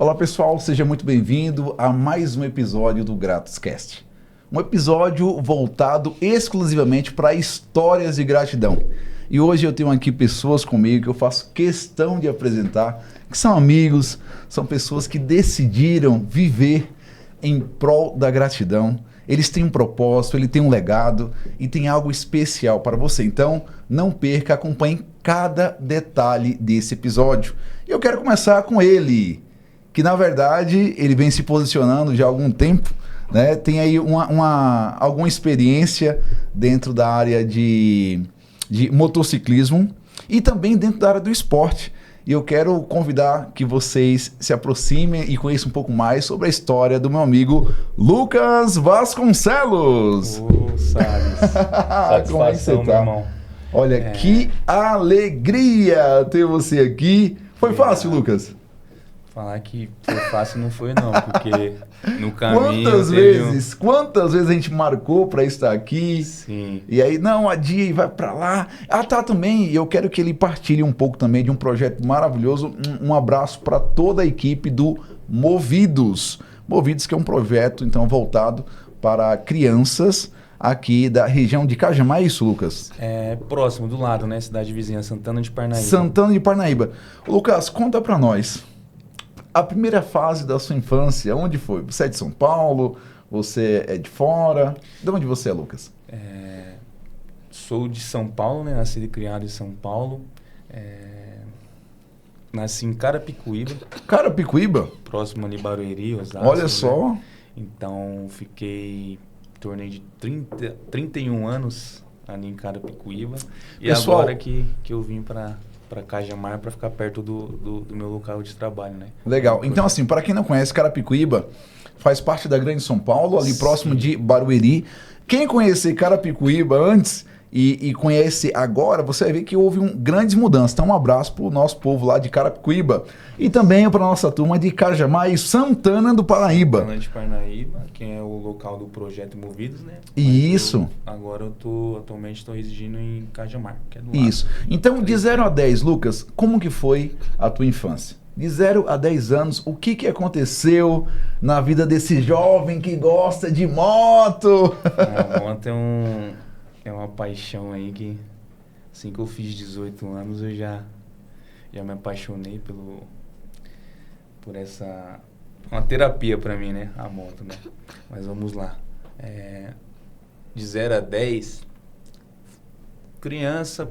Olá pessoal, seja muito bem-vindo a mais um episódio do GratusCast. Um episódio voltado exclusivamente para histórias de gratidão. E hoje eu tenho aqui pessoas comigo que eu faço questão de apresentar, que são amigos, são pessoas que decidiram viver em prol da gratidão. Eles têm um propósito, ele tem um legado e tem algo especial para você. Então, não perca, acompanhe cada detalhe desse episódio. E eu quero começar com ele, que na verdade ele vem se posicionando já há algum tempo, né? Tem aí alguma experiência dentro da área de motociclismo e também dentro da área do esporte. E eu quero convidar que vocês se aproximem e conheçam um pouco mais sobre a história do meu amigo Lucas Vasconcelos. Ô, Salles. Como é que você Satisfação, tá? meu irmão. Olha, que alegria ter você aqui. Foi fácil, Lucas? Falar que foi fácil não foi não, porque no caminho... Quantas vezes a gente marcou para estar aqui? Sim. E aí, não, adia e vai para lá. Ah, tá, também. Eu quero que ele partilhe um pouco também de um projeto maravilhoso. Um abraço para toda a equipe do Movidos. Movidos, que é um projeto, então, voltado para crianças aqui da região de Cajamar, é isso, Lucas? É próximo, do lado, né? Cidade vizinha, Santana de Parnaíba. Santana de Parnaíba. Lucas, conta para nós. A primeira fase da sua infância, onde foi? Você é de São Paulo? Você é de fora? De onde você é, Lucas? Sou de São Paulo, né? Nasci e criado em São Paulo. Nasci em Carapicuíba. Carapicuíba? Próximo ali, Barueri, Osasco. Olha só. Né? Então, fiquei em torno de 31 anos ali em Carapicuíba. E Pessoal, agora que eu vim para Cajamar para ficar perto do meu local de trabalho, né? Legal. Então, assim, para quem não conhece, Carapicuíba faz parte da Grande São Paulo, ali próximo de Barueri. Quem conhecer Carapicuíba antes e conhece agora, você vai ver que houve grandes mudanças. Então, um abraço para o nosso povo lá de Carapicuíba e também para a nossa turma de Cajamar e Santana do Paraíba. Santana de Parnaíba, que é o local do projeto Movidos, né? Isso. Agora atualmente estou residindo em Cajamar, que é do lado. Isso. Então, de 0 a 10, Lucas, como que foi a tua infância? De 0 a 10 anos, o que aconteceu na vida desse jovem que gosta de moto? A moto é uma paixão aí que, assim que eu fiz 18 anos, eu já me apaixonei por essa... Uma terapia pra mim, né? A moto, né? Mas vamos lá. De 0 a 10, criança,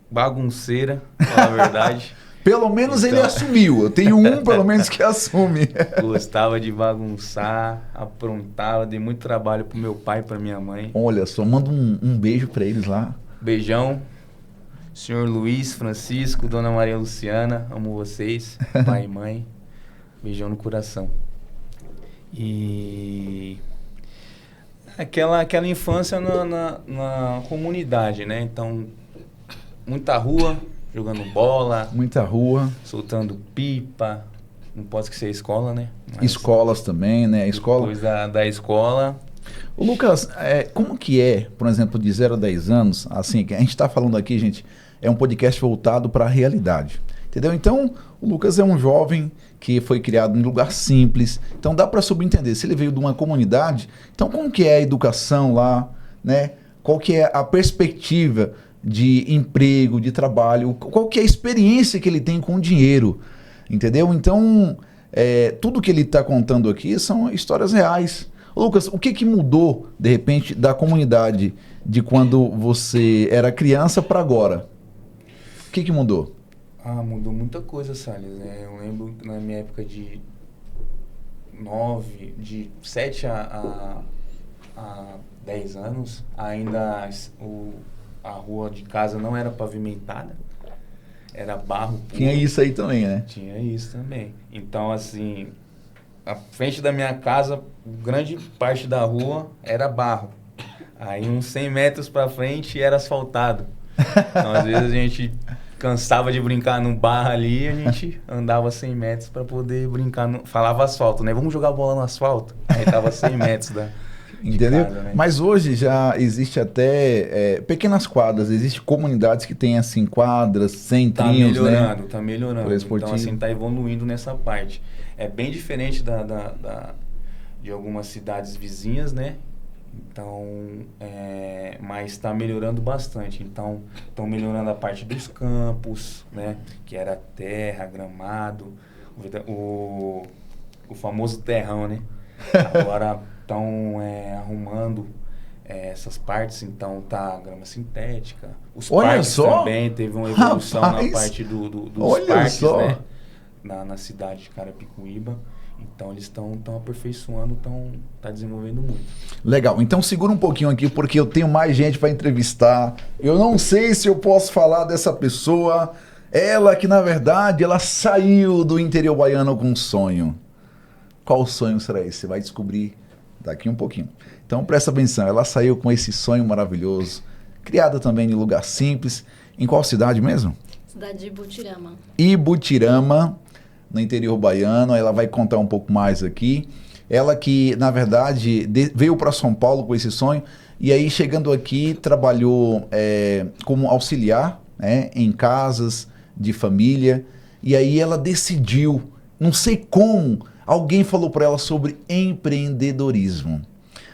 bagunceira, pra falar a verdade. Pelo menos ele assumiu. Eu tenho pelo menos, que assume. Gostava de bagunçar, aprontava, dei muito trabalho pro meu pai e pra minha mãe. Olha só, manda um beijo pra eles lá. Beijão. Senhor Luiz, Francisco, Dona Maria Luciana, amo vocês, pai e mãe. Beijão no coração. E... Aquela infância na comunidade, né? Então, muita rua, jogando bola. Muita rua. Soltando pipa. Não pode esquecer a escola, né? Mas escolas também, né? Depois da escola. Ô, Lucas, como que é, por exemplo, de 0 a 10 anos, assim, que a gente está falando aqui, gente, é um podcast voltado para a realidade, entendeu? Então, o Lucas é um jovem que foi criado em um lugar simples, então dá para subentender, se ele veio de uma comunidade, então como que é a educação lá, né? Qual que é a perspectiva de emprego, de trabalho, qual que é a experiência que ele tem com o dinheiro, entendeu? Então, tudo que ele está contando aqui são histórias reais. Lucas, o que mudou, de repente, da comunidade de quando você era criança para agora? O que mudou? Mudou muita coisa, Salles. Eu lembro na minha época de 7 a 10 anos, ainda a rua de casa não era pavimentada, era barro puro. Tinha isso aí também, né? Tinha isso também. Então, assim, a frente da minha casa, grande parte da rua era barro. Aí uns 100 metros pra frente era asfaltado. Então, às vezes a gente cansava de brincar no barro ali, a gente andava 100 metros pra poder brincar. Falava asfalto, né? Vamos jogar bola no asfalto? Aí tava 100 metros Entendeu? casa, né? Mas hoje já existe até pequenas quadras, existem comunidades que têm assim quadras, centrinhos, né? Tá melhorando. Para esportivo. Então, assim, tá evoluindo nessa parte. É bem diferente de algumas cidades vizinhas, né? Então, mas está melhorando bastante. Então, estão melhorando a parte dos campos, né? Que era terra, gramado, o famoso terrão, né? Agora estão arrumando essas partes, então tá grama sintética. Os Olha parques só! também teve uma evolução Rapaz! na parte dos Olha parques, só! né? Na cidade de Carapicuíba. Então eles estão aperfeiçoando, tá desenvolvendo muito. Legal, então segura um pouquinho aqui porque eu tenho mais gente para entrevistar. Eu não sei se eu posso falar dessa pessoa. Ela que na verdade ela saiu do interior baiano com um sonho. Qual sonho será esse? Você vai descobrir daqui um pouquinho. Então presta atenção, ela saiu com esse sonho maravilhoso, criada também em lugar simples. Em qual cidade mesmo? Cidade de Ibutirama. Ibutirama, no interior baiano. Ela vai contar um pouco mais aqui. Ela que, na verdade, veio para São Paulo com esse sonho e aí, chegando aqui, trabalhou como auxiliar, né, em casas de família. E aí ela decidiu, não sei como, alguém falou para ela sobre empreendedorismo.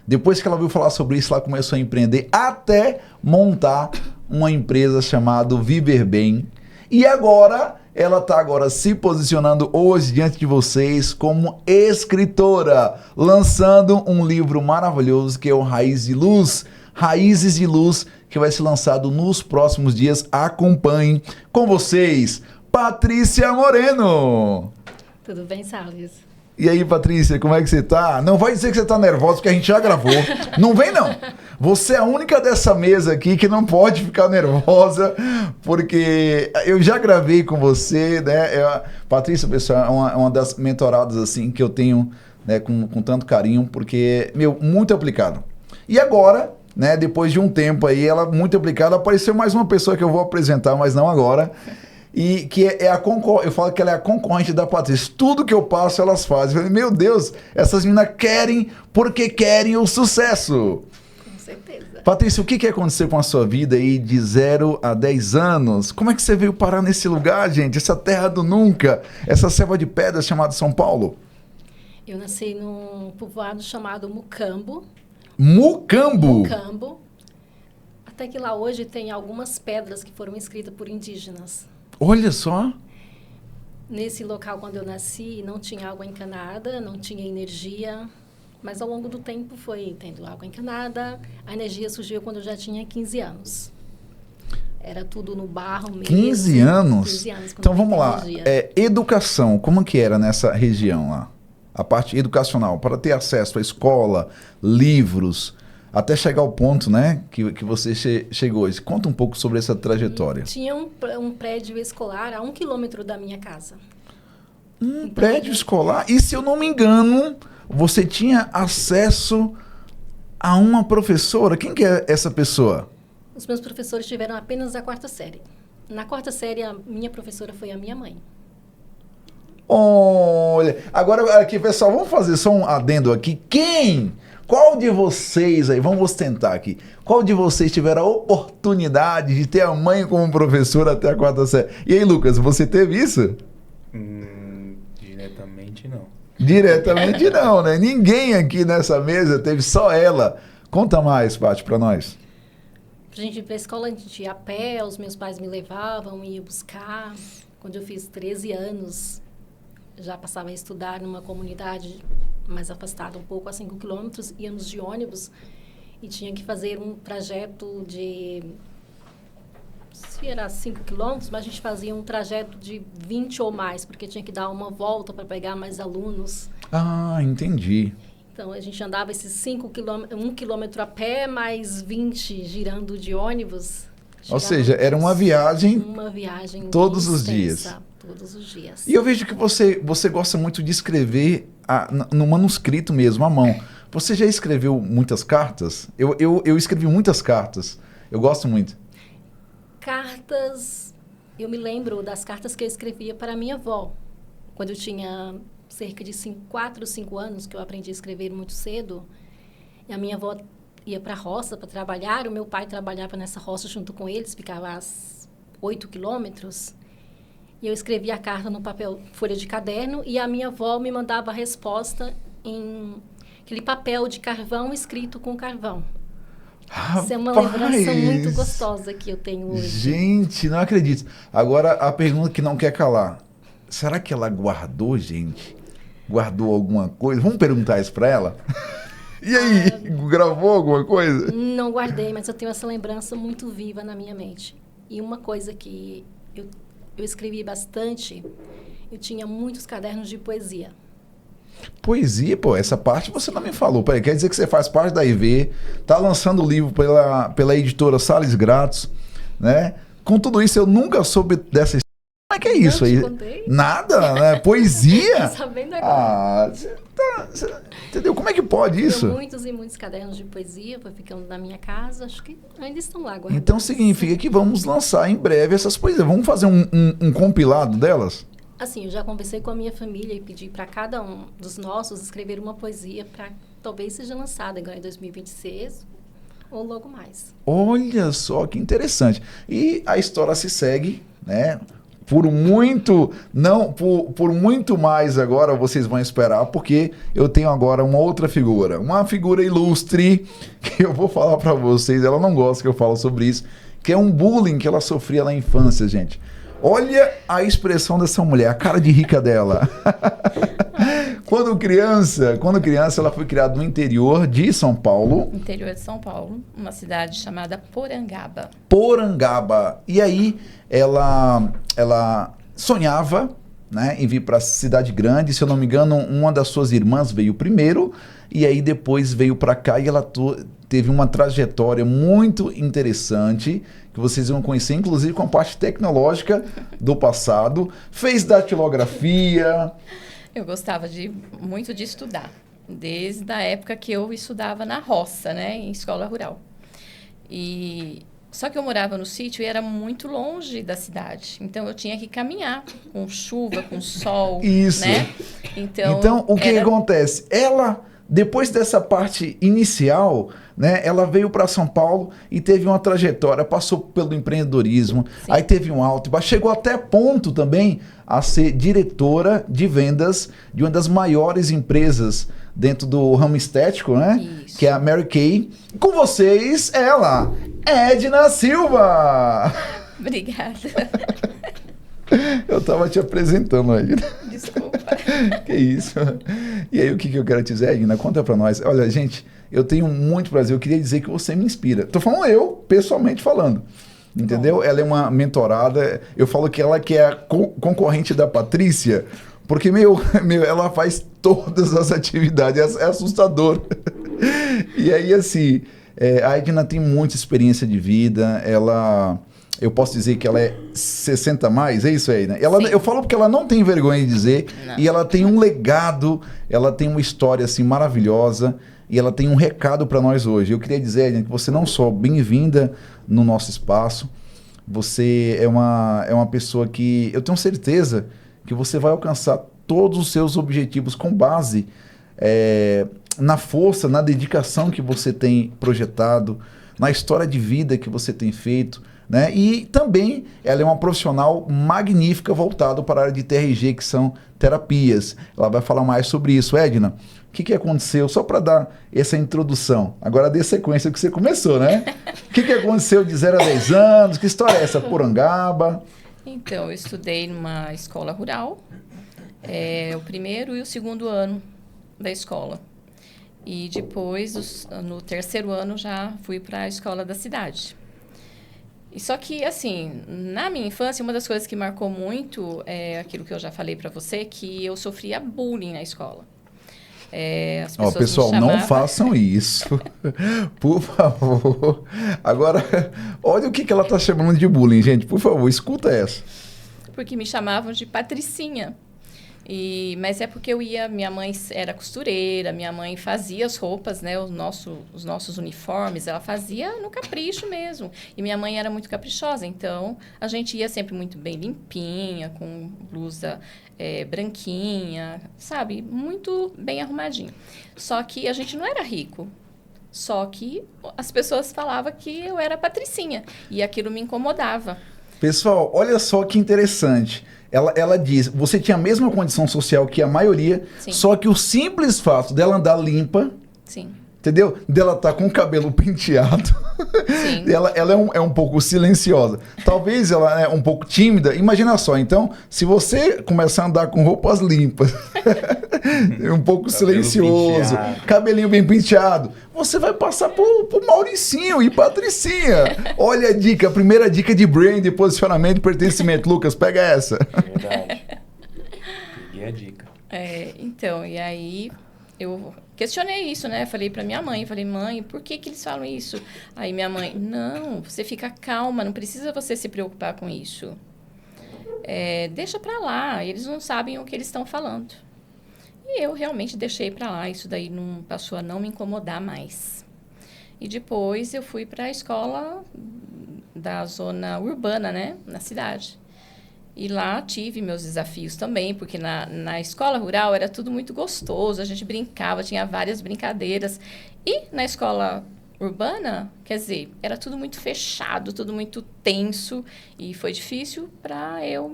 Depois que ela ouviu falar sobre isso, ela começou a empreender até montar uma empresa chamada Viver Bem. E agora, ela está agora se posicionando hoje diante de vocês como escritora, lançando um livro maravilhoso que é o Raízes de Luz. Raízes de Luz, que vai ser lançado nos próximos dias. Acompanhem com vocês, Patrícia Moreno. Tudo bem, Salles? E aí, Patrícia, como é que você tá? Não vai dizer que você tá nervosa, porque a gente já gravou. Não vem, não. Você é a única dessa mesa aqui que não pode ficar nervosa, porque eu já gravei com você, né? Patrícia, pessoal, é uma das mentoradas, assim, que eu tenho, né, com tanto carinho, porque, muito aplicado. E agora, né, depois de um tempo aí, ela muito aplicada, apareceu mais uma pessoa que eu vou apresentar, mas não agora. E que eu falo que ela é a concorrente da Patrícia. Tudo que eu passo, elas fazem. Eu falei, meu Deus, essas meninas querem porque querem o sucesso. Com certeza. Patrícia, o que aconteceu com a sua vida aí de 0 a 10 anos? Como é que você veio parar nesse lugar, gente? Essa terra do nunca, essa selva de pedras chamada São Paulo? Eu nasci num povoado chamado Mucambo. Mucambo? Mucambo. Até que lá hoje tem algumas pedras que foram escritas por indígenas. Olha só. Nesse local, quando eu nasci, não tinha água encanada, não tinha energia. Mas ao longo do tempo foi tendo água encanada. A energia surgiu quando eu já tinha 15 anos. Era tudo no barro mesmo. 15 anos? 15 anos. Então vamos lá. Educação, como que era nessa região lá? A parte educacional, para ter acesso à escola, livros, até chegar ao ponto, né, que você chegou. Conta um pouco sobre essa trajetória. Tinha um prédio escolar a 1 quilômetro da minha casa. Um prédio escolar? E se eu não me engano, você tinha acesso a uma professora? Quem que é essa pessoa? Os meus professores tiveram apenas a 4ª série. Na 4ª série, a minha professora foi a minha mãe. Olha, agora aqui, pessoal, vamos fazer só um adendo aqui. Qual de vocês aí, vamos tentar aqui, qual de vocês tiveram a oportunidade de ter a mãe como professora até a 4ª série? E aí, Lucas, você teve isso? Diretamente não. Diretamente não, né? Ninguém aqui nessa mesa teve, só ela. Conta mais, Paty, pra nós. Pra gente ir pra escola, a gente ia a pé, os meus pais me levavam, ia buscar. Quando eu fiz 13 anos, já passava a estudar numa comunidade mais afastada um pouco, a 5 quilômetros, íamos de ônibus e tinha que fazer um trajeto de, se era 5 quilômetros, mas a gente fazia um trajeto de 20 ou mais, porque tinha que dar uma volta para pegar mais alunos. Ah, entendi. Então, a gente andava esses 5 quilômetros, 1 quilômetro a pé, mais 20 girando de ônibus. Ou seja, era uma viagem... Uma viagem todos os extensa, dias. Todos os dias. E eu vejo que você gosta muito de escrever no manuscrito mesmo, à mão. Você já escreveu muitas cartas? Eu escrevi muitas cartas. Eu gosto muito. Cartas... Eu me lembro das cartas que eu escrevia para a minha avó. Quando eu tinha cerca de 4 ou 5 anos, que eu aprendi a escrever muito cedo. E a minha avó ia para a roça para trabalhar, o meu pai trabalhava nessa roça junto com eles, ficava a 8 quilômetros. E eu escrevia a carta no papel, folha de caderno, e a minha avó me mandava a resposta em aquele papel de carvão escrito com carvão. Isso é uma lembrança muito gostosa que eu tenho hoje. Gente, não acredito. Agora, a pergunta que não quer calar. Será que ela guardou, gente? Guardou alguma coisa? Vamos perguntar isso para ela? E aí, gravou alguma coisa? Não guardei, mas eu tenho essa lembrança muito viva na minha mente. E uma coisa que eu escrevi bastante, eu tinha muitos cadernos de poesia. Poesia, pô, essa parte você não me falou. Peraí, quer dizer que você faz parte da IV, tá lançando o livro pela editora Sales Grátis, né? Com tudo isso, eu nunca soube dessa história. Como é que é isso aí? Nada, né? Poesia? Sabendo agora. Entendeu? Como é que pode isso? Tenho muitos e muitos cadernos de poesia, foi ficando na minha casa, acho que ainda estão lá guardados. Então significa que vamos lançar em breve essas poesias. Vamos fazer um compilado delas? Assim, eu já conversei com a minha família e pedi para cada um dos nossos escrever uma poesia para talvez seja lançada agora em 2026 ou logo mais. Olha só que interessante. E a história se segue, né? Por muito mais agora vocês vão esperar, porque eu tenho agora uma outra figura, uma figura ilustre, que eu vou falar para vocês, ela não gosta que eu falo sobre isso, que é um bullying que ela sofria na infância, gente. Olha a expressão dessa mulher, a cara de rica dela. Quando criança, ela foi criada no interior de São Paulo. Interior de São Paulo, uma cidade chamada Porangaba. Porangaba. E aí ela sonhava, né, em vir para a cidade grande. Se eu não me engano, uma das suas irmãs veio primeiro e aí depois veio para cá e ela teve uma trajetória muito interessante que vocês vão conhecer, inclusive com a parte tecnológica do passado. Fez datilografia. Eu gostava muito de estudar, desde a época que eu estudava na roça, né, em escola rural. Só que eu morava no sítio e era muito longe da cidade. Então, eu tinha que caminhar com chuva, com sol. Isso. Né? Então o que acontece? Ela, depois dessa parte inicial, né, ela veio para São Paulo e teve uma trajetória, passou pelo empreendedorismo, sim, aí teve um alto e baixo, chegou até ponto também a ser diretora de vendas de uma das maiores empresas dentro do ramo estético, né? Isso. Que é a Mary Kay. Com vocês, ela, Edna Silva. Obrigada. Eu tava te apresentando, Edna. Desculpa. Que isso. E aí, o que eu quero te dizer, Edna? Conta pra nós. Olha, gente, eu tenho muito prazer. Eu queria dizer que você me inspira. Tô falando eu, pessoalmente falando. Entendeu? Bom. Ela é uma mentorada. Eu falo que ela que é a concorrente da Patrícia, porque, ela faz todas as atividades. É assustador. E aí, assim, a Edna tem muita experiência de vida. Eu posso dizer que ela é 60 mais, é isso aí, né? Eu falo porque ela não tem vergonha de dizer, não. E ela tem um legado, ela tem uma história assim maravilhosa e ela tem um recado para nós hoje. Eu queria dizer, gente, que você não só bem-vinda no nosso espaço, você é uma pessoa que eu tenho certeza que você vai alcançar todos os seus objetivos com base na força, na dedicação que você tem projetado, na história de vida que você tem feito, né? E também ela é uma profissional magnífica voltada para a área de TRG, que são terapias. Ela vai falar mais sobre isso. Edna, o que aconteceu? Só para dar essa introdução. Agora dê sequência que você começou, né? O que aconteceu de 0 a 10 anos? Que história é essa? Porangaba? Então, eu estudei numa escola rural, o primeiro e o segundo ano da escola. E depois, no terceiro ano, já fui para a escola da cidade. E só que, assim, na minha infância, uma das coisas que marcou muito é aquilo que eu já falei para você, que eu sofria bullying na escola. As pessoas pessoal, não façam isso. Por favor. Agora, olha o que ela está chamando de bullying, gente. Por favor, escuta essa. Porque me chamavam de Patricinha. Mas é porque minha mãe era costureira, minha mãe fazia as roupas, né, os nossos uniformes, ela fazia no capricho mesmo. E minha mãe era muito caprichosa, então a gente ia sempre muito bem limpinha, com blusa branquinha, sabe? Muito bem arrumadinho. Só que a gente não era rico. Só que as pessoas falavam que eu era patricinha. E aquilo me incomodava. Pessoal, olha só que interessante. Ela diz, você tinha a mesma condição social que a maioria, Sim. só que o simples fato dela andar limpa, Sim. entendeu? Dela estar com o cabelo penteado, Sim. ela é um pouco silenciosa. Talvez ela é um pouco tímida. Imagina só, então, se você começar a andar com roupas limpas, um pouco silencioso, penteado. cabelinho bem penteado, você vai passar por Mauricinho e Patricinha. Olha a dica, a primeira dica de brand, posicionamento e pertencimento. Lucas, pega essa. Verdade. Peguei a dica. Então, e aí eu questionei isso, né? Falei pra minha mãe, mãe, por que eles falam isso? Aí minha mãe, não, você fica calma, não precisa você se preocupar com isso. Deixa pra lá, eles não sabem o que eles estão falando. E eu realmente deixei pra lá, isso daí não passou a não me incomodar mais. E depois eu fui pra escola da zona urbana, né? Na cidade. E lá tive meus desafios também, porque na escola rural era tudo muito gostoso, a gente brincava, tinha várias brincadeiras. E na escola urbana, quer dizer, era tudo muito fechado, tudo muito tenso, e foi difícil para eu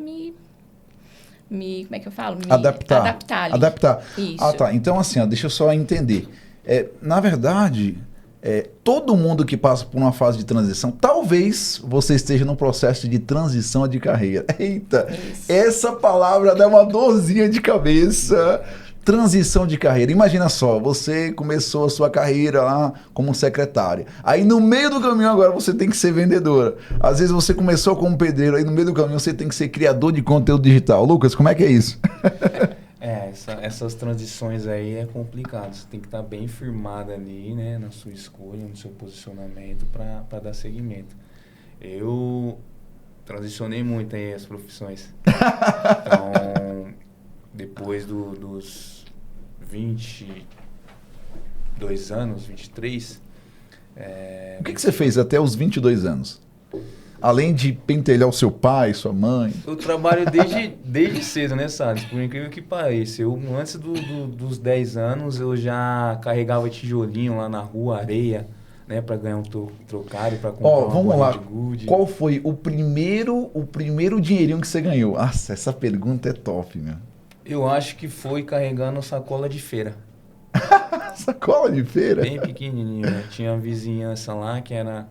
como é que eu falo? Adaptar ali. Adaptar. Isso. Ah, tá. Então, assim, ó, deixa eu só entender. Na verdade, todo mundo que passa por uma fase de transição, talvez você esteja num processo de transição de carreira. Eita, Isso. essa palavra dá uma dorzinha de cabeça. Transição de carreira. Imagina só, você começou a sua carreira lá como secretária. Aí no meio do caminho agora você tem que ser vendedora. Às vezes você começou como pedreiro, aí no meio do caminho você tem que ser criador de conteúdo digital. Lucas, como é que é isso? Essas transições aí é complicado. Você tem que estar bem firmado ali, né, na sua escolha, no seu posicionamento para dar seguimento. Eu transicionei muito aí as profissões. Então, depois dos 22 anos, 23... O que você fez até os 22 anos? Além de pentelhar o seu pai, sua mãe. Eu trabalho desde cedo, né, Salles? Por incrível que pareça. Antes dos 10 anos, eu já carregava tijolinho lá na rua, areia, né, para ganhar um trocado, para comprar vamos lá. de gude. Qual foi o primeiro dinheirinho que você ganhou? Nossa, essa pergunta é top, meu. Eu acho que foi carregando sacola de feira. Sacola de feira? Bem pequenininho, né? Tinha uma vizinhança lá que era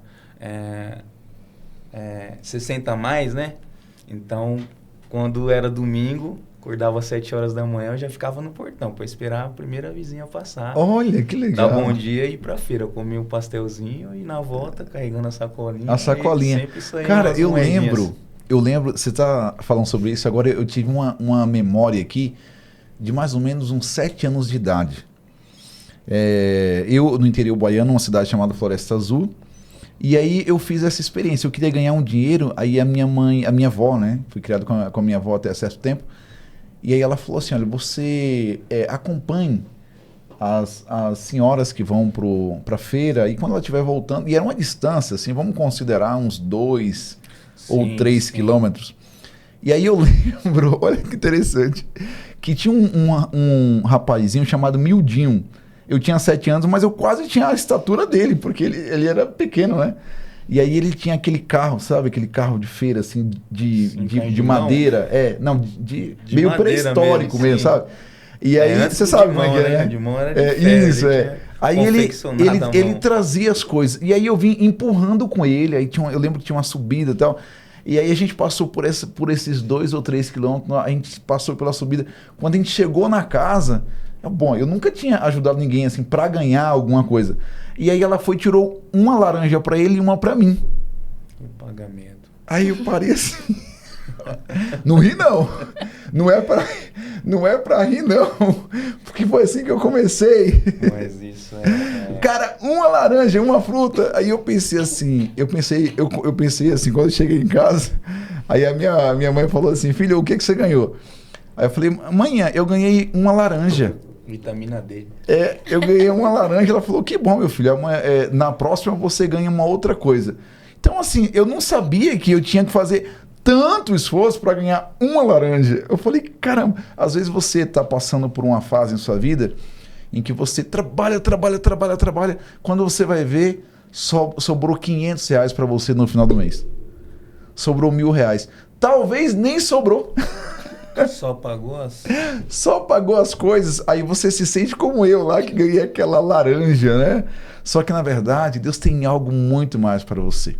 60 a mais, né? Então, quando era domingo, acordava às 7 horas da manhã, eu já ficava no portão para esperar a primeira vizinha passar. Olha, que legal. Dar bom dia e ir pra feira. Eu comia um pastelzinho e na volta, carregando a sacolinha. A sacolinha. Sempre saía. Cara, eu lembro, você tá falando sobre isso, agora eu tive uma memória aqui de mais ou menos uns 7 anos de idade. Eu, no interior baiano, uma cidade chamada Floresta Azul, e aí eu fiz essa experiência. Eu queria ganhar um dinheiro, aí a minha avó, né? Fui criado com a minha avó até certo tempo, e aí ela falou assim, olha, você acompanhe as senhoras que vão pra feira, e quando ela estiver voltando, e era uma distância, assim, vamos considerar uns 2 ou 3 quilômetros. E aí eu lembro, olha que interessante, que tinha um rapazinho chamado Mildinho. Eu tinha 7 anos, mas eu quase tinha a estatura dele, porque ele era pequeno, né? E aí ele tinha aquele carro, sabe? Aquele carro de feira, assim, de madeira. Meio pré-histórico mesmo, sabe? E aí, você sabe como é que é, né? De mão era de ferro, isso, Aí ele trazia as coisas. E aí eu vim empurrando com ele. Aí eu lembro que tinha uma subida e tal. E aí a gente passou por esses 2 ou 3 quilômetros. A gente passou pela subida. Quando a gente chegou na casa... Bom, eu nunca tinha ajudado ninguém assim pra ganhar alguma coisa. E aí ela tirou uma laranja pra ele e uma pra mim. O pagamento. Aí eu parei assim. Não ri não. Não é pra rir não. Porque foi assim que eu comecei. Mas isso Cara, uma laranja, uma fruta. Aí eu pensei assim, quando eu cheguei em casa, aí a minha mãe falou assim, filho, o que você ganhou? Aí eu falei, mãe, eu ganhei uma laranja. Vitamina D. Eu ganhei uma laranja. Ela falou, que bom, meu filho. Na próxima você ganha uma outra coisa. Então, assim, eu não sabia que eu tinha que fazer tanto esforço para ganhar uma laranja. Eu falei, caramba, às vezes você está passando por uma fase em sua vida em que você trabalha, quando você vai ver, sobrou R$ 500 para você no final do mês. Sobrou R$ 1.000. Talvez nem sobrou. Só pagou as... Só pagou as coisas, aí você se sente como eu lá, que ganhei aquela laranja, né? Só que, na verdade, Deus tem algo muito mais para você.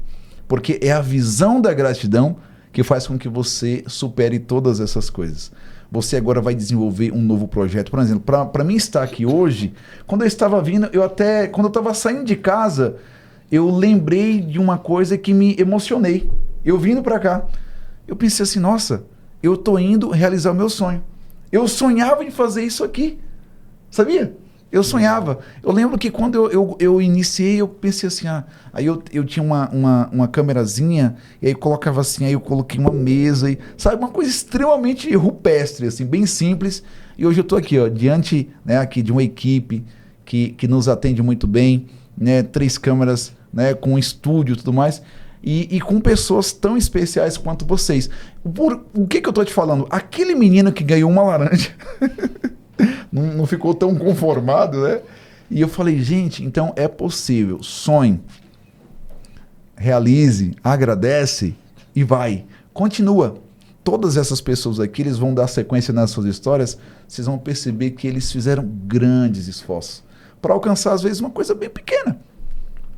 Porque é a visão da gratidão que faz com que você supere todas essas coisas. Você agora vai desenvolver um novo projeto. Por exemplo, para mim estar aqui hoje, quando eu estava vindo, quando eu estava saindo de casa, eu lembrei de uma coisa que me emocionei. Eu vindo para cá, eu pensei assim, nossa, eu tô indo realizar o meu sonho. Eu sonhava em fazer isso aqui. Sabia? Eu sonhava. Eu lembro que quando eu iniciei, eu pensei assim, aí eu tinha uma câmerazinha, e aí colocava assim, aí eu coloquei uma mesa, e, sabe, uma coisa extremamente rupestre, assim, bem simples. E hoje eu tô aqui, ó, diante, né, aqui de uma equipe que nos atende muito bem, né, 3 câmeras, né, com um estúdio e tudo mais. E com pessoas tão especiais quanto vocês. O que eu tô te falando? Aquele menino que ganhou uma laranja não ficou tão conformado, né? E eu falei, gente, então é possível. Sonhe, realize, agradece e vai. Continua. Todas essas pessoas aqui, eles vão dar sequência nas suas histórias, vocês vão perceber que eles fizeram grandes esforços para alcançar, às vezes, uma coisa bem pequena.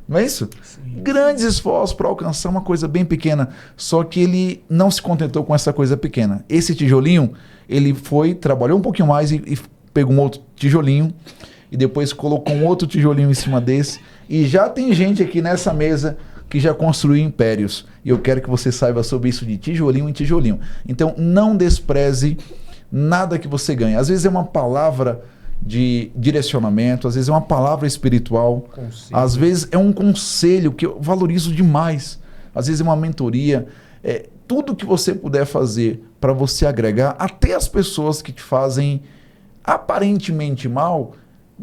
Não é isso? Sim. Grandes esforços para alcançar uma coisa bem pequena. Só que ele não se contentou com essa coisa pequena. Esse tijolinho, ele trabalhou um pouquinho mais e pegou um outro tijolinho e depois colocou um outro tijolinho em cima desse. E já tem gente aqui nessa mesa que já construiu impérios. E eu quero que você saiba sobre isso de tijolinho em tijolinho. Então, não despreze nada que você ganha. Às vezes é uma palavra de direcionamento, às vezes é uma palavra espiritual, conselho. Às vezes é um conselho que eu valorizo demais, às vezes é uma mentoria, tudo que você puder fazer para você agregar, até as pessoas que te fazem aparentemente mal,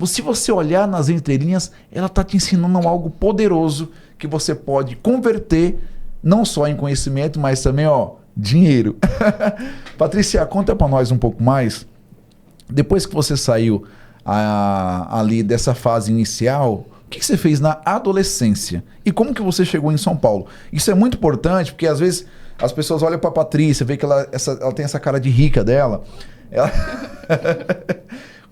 se você olhar nas entrelinhas, ela está te ensinando algo poderoso que você pode converter não só em conhecimento, mas também dinheiro. Patrícia, conta para nós um pouco mais. Depois que você saiu ali dessa fase inicial, o que você fez na adolescência? E como que você chegou em São Paulo? Isso é muito importante, porque às vezes as pessoas olham para a Patrícia, vê que ela tem essa cara de rica dela.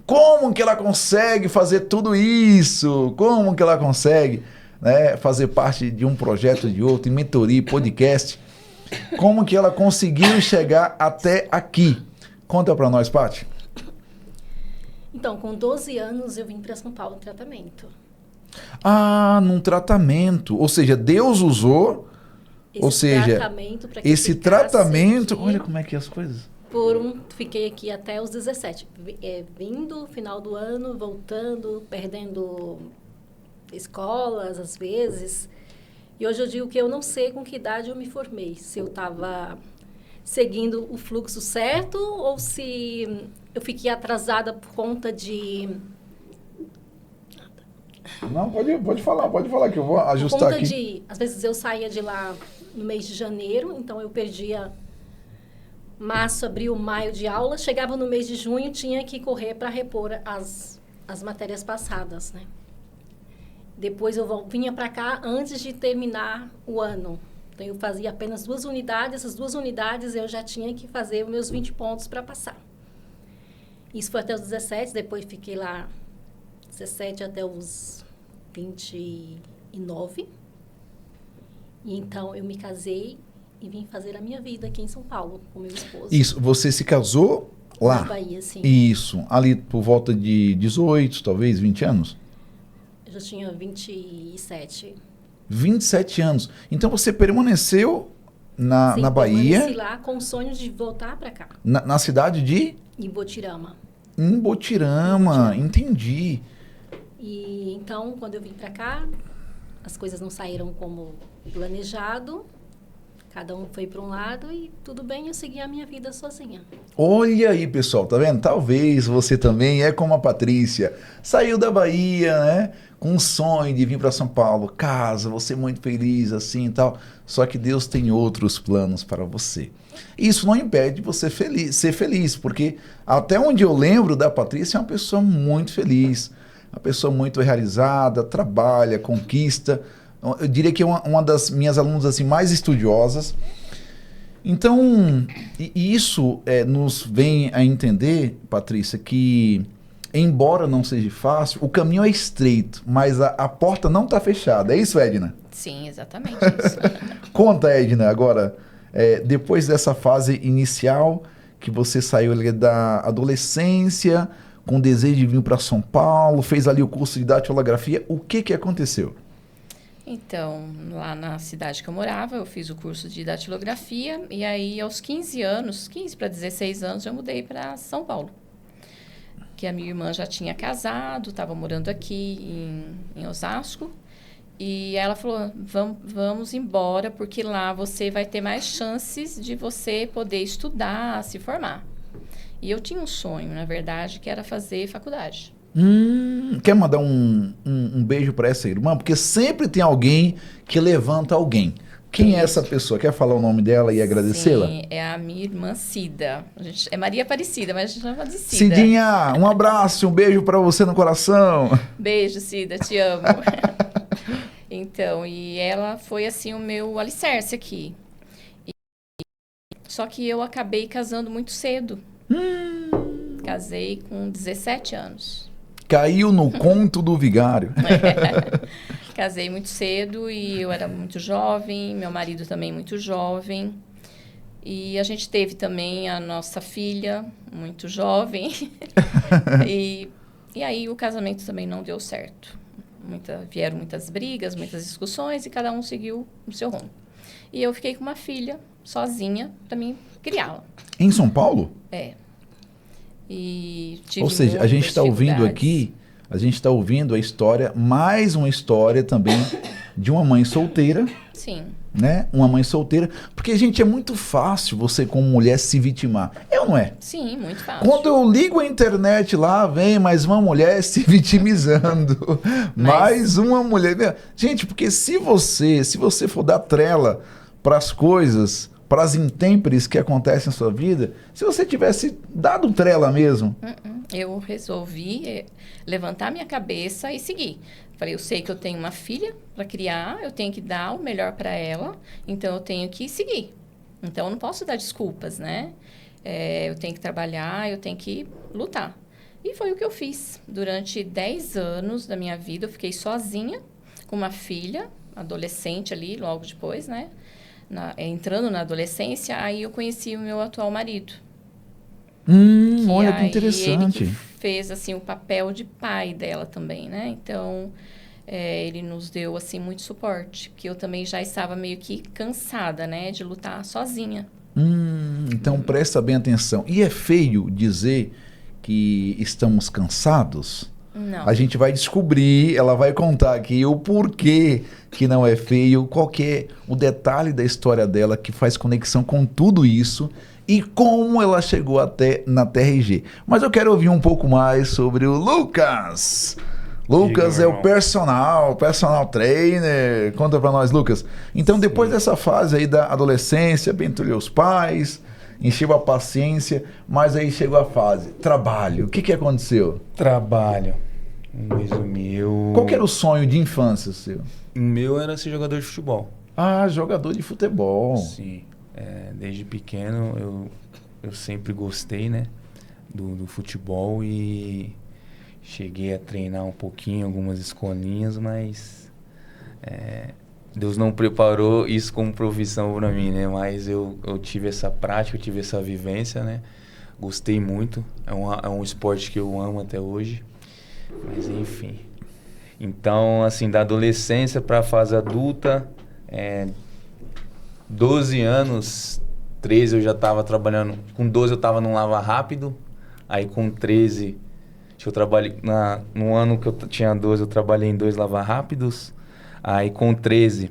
Como que ela consegue fazer tudo isso? Como que ela consegue, né, fazer parte de um projeto, de outro, em mentoria, podcast? Como que ela conseguiu chegar até aqui? Conta para nós, Paty. Então, com 12 anos eu vim para São Paulo em tratamento. Num tratamento. Ou seja, Deus usou... Esse tratamento... Olha como é que é as coisas. Fiquei aqui até os 17. Vindo, final do ano, voltando, perdendo escolas, às vezes. E hoje eu digo que eu não sei com que idade eu me formei. Se eu estava seguindo o fluxo certo ou se eu fiquei atrasada por conta de... Não, pode falar que eu vou ajustar aqui. Às vezes eu saía de lá no mês de janeiro, então eu perdia março, abril, maio de aula, chegava no mês de junho, tinha que correr para repor as matérias passadas, né? Depois eu vinha para cá antes de terminar o ano. Então eu fazia apenas 2 unidades, essas 2 unidades eu já tinha que fazer os meus 20 pontos para passar. Isso foi até os 17, depois fiquei lá 17 até os 29. E então eu me casei e vim fazer a minha vida aqui em São Paulo com meu esposo. Isso, você se casou lá? Na Bahia, sim. Isso, ali por volta de 18, talvez 20 anos? Eu já tinha 27. 27 anos. Então você permaneceu na Bahia? Permaneci lá com o sonho de voltar para cá. Na cidade de? Imbotirama. Imbotirama, entendi. E então, quando eu vim para cá, as coisas não saíram como planejado. Cada um foi para um lado e tudo bem, eu segui a minha vida sozinha. Olha aí, pessoal, tá vendo? Talvez você também é como a Patrícia. Saiu da Bahia, né? Com um sonho de vir para São Paulo, casa, você muito feliz assim e tal. Só que Deus tem outros planos para você. Isso não impede você ser feliz, porque até onde eu lembro da Patrícia é uma pessoa muito feliz, uma pessoa muito realizada, trabalha, conquista. Eu diria que é uma das minhas alunas assim, mais estudiosas. Então, e isso nos vem a entender, Patrícia, que embora não seja fácil, o caminho é estreito, mas a porta não está fechada. É isso, Edna? Sim, exatamente isso. Conta, Edna, agora, depois dessa fase inicial, que você saiu ali da adolescência, com desejo de vir para São Paulo, fez ali o curso de datilografia, o que aconteceu? Então, lá na cidade que eu morava, eu fiz o curso de datilografia e aí aos 15 anos, 15 para 16 anos, eu mudei para São Paulo. Que a minha irmã já tinha casado, estava morando aqui em Osasco. E ela falou, vamos embora, porque lá você vai ter mais chances de você poder estudar, se formar. E eu tinha um sonho, na verdade, que era fazer faculdade. Quer mandar um beijo para essa irmã? Porque sempre tem alguém que levanta alguém. Quem é essa pessoa? Quer falar o nome dela e agradecê-la? Sim, é a minha irmã Cida. É Maria Aparecida, mas a gente chama de Cida. Cidinha, um abraço, um beijo para você no coração. Beijo, Cida, te amo. Então, e ela foi assim o meu alicerce aqui. Só que eu acabei casando muito cedo. Casei com 17 anos. Caiu no conto do vigário. Casei muito cedo e eu era muito jovem, meu marido também muito jovem. E a gente teve também a nossa filha muito jovem. E aí o casamento também não deu certo. Vieram muitas brigas, muitas discussões e cada um seguiu o seu rumo. E eu fiquei com uma filha sozinha para mim criá-la. Em São Paulo? É. E tive Ou seja, a gente está ouvindo dificuldades. aqui, a gente está ouvindo a história, mais uma história também de uma mãe solteira, Sim. né? Uma mãe solteira, porque, gente, é muito fácil você como mulher se vitimar. É ou não é? Sim, muito fácil. Quando eu ligo a internet lá, vem mais uma mulher se vitimizando. Mais uma mulher. Gente, porque se você for dar trela para as coisas, para as intempéries que acontecem na sua vida, se você tivesse dado trela mesmo. Eu resolvi levantar minha cabeça e seguir. Falei, eu sei que eu tenho uma filha para criar, eu tenho que dar o melhor para ela, então eu tenho que seguir. Então eu não posso dar desculpas, né? Eu tenho que trabalhar, eu tenho que lutar. E foi o que eu fiz. Durante 10 anos da minha vida, eu fiquei sozinha, com uma filha, adolescente ali, logo depois, né? Entrando na adolescência, aí eu conheci o meu atual marido. Olha que interessante. Ele que fez, assim, o papel de pai dela também, né? Então, ele nos deu, assim, muito suporte. Que eu também já estava meio que cansada, né? De lutar sozinha. Então presta bem atenção. E é feio dizer que estamos cansados? Não. A gente vai descobrir, ela vai contar aqui o porquê que não é feio, qual que é o detalhe da história dela que faz conexão com tudo isso e como ela chegou até na TRG. Mas eu quero ouvir um pouco mais sobre o Lucas. Lucas é o personal trainer. Conta pra nós, Lucas. Então, depois dessa fase aí da adolescência, bentulhou os pais, encheu a paciência, mas aí chegou a fase trabalho. O que aconteceu? Trabalho. Mas o meu... Qual que era o sonho de infância seu? O meu era ser jogador de futebol. Ah, jogador de futebol. Sim. Desde pequeno eu sempre gostei, né? Do futebol e cheguei a treinar um pouquinho, algumas escolinhas, mas Deus não preparou isso como profissão para mim, né? Mas eu tive essa prática, eu tive essa vivência, né? Gostei muito. É um esporte que eu amo até hoje. Mas enfim. Então, assim, da adolescência para a fase adulta, 12 anos, 13 eu já estava trabalhando. Com 12 eu estava num Lava Rápido. Aí com 13, eu trabalhei... No ano que eu tinha 12, eu trabalhei em 2 Lava Rápidos. Aí com 13,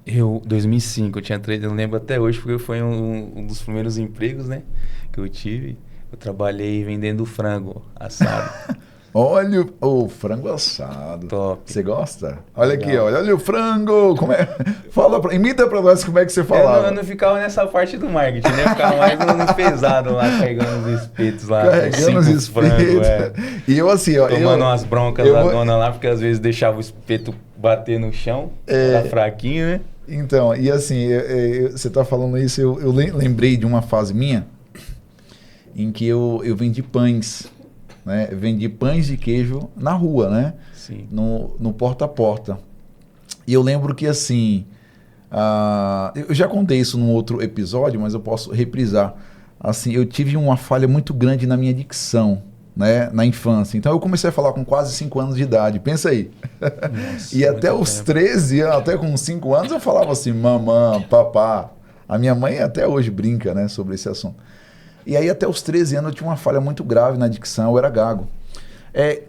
2005, eu tinha 13, eu lembro até hoje, porque foi um dos primeiros empregos, né, que eu tive. Eu trabalhei vendendo frango assado. Olha o frango assado. Top. Você gosta? Olha Legal. aqui, olha o frango. Como é? Imita pra nós como é que você falava. Eu não ficava nessa parte do marketing, né? Eu ficava mais nos pesados lá, carregando os espetos lá. Carregando os 5 espetos. frangos, E eu assim, ó. tomando umas broncas da dona lá, porque às vezes deixava o espeto bater no chão, era fraquinho, né? Então, e assim, você tá falando isso, eu lembrei de uma fase minha em que eu vendi pães. Né? Vendi pães de queijo na rua, né? Sim. No porta a porta. E eu lembro que assim, eu já contei isso num outro episódio, mas eu posso reprisar. Assim, eu tive uma falha muito grande na minha dicção, né? Na infância. Então eu comecei a falar com quase 5 anos de idade. Pensa aí. Nossa, E até os 13 anos, até com 5 anos, eu falava assim, mamã, papá. A minha mãe até hoje brinca, né, sobre esse assunto. E aí até os 13 anos eu tinha uma falha muito grave na dicção, eu era gago.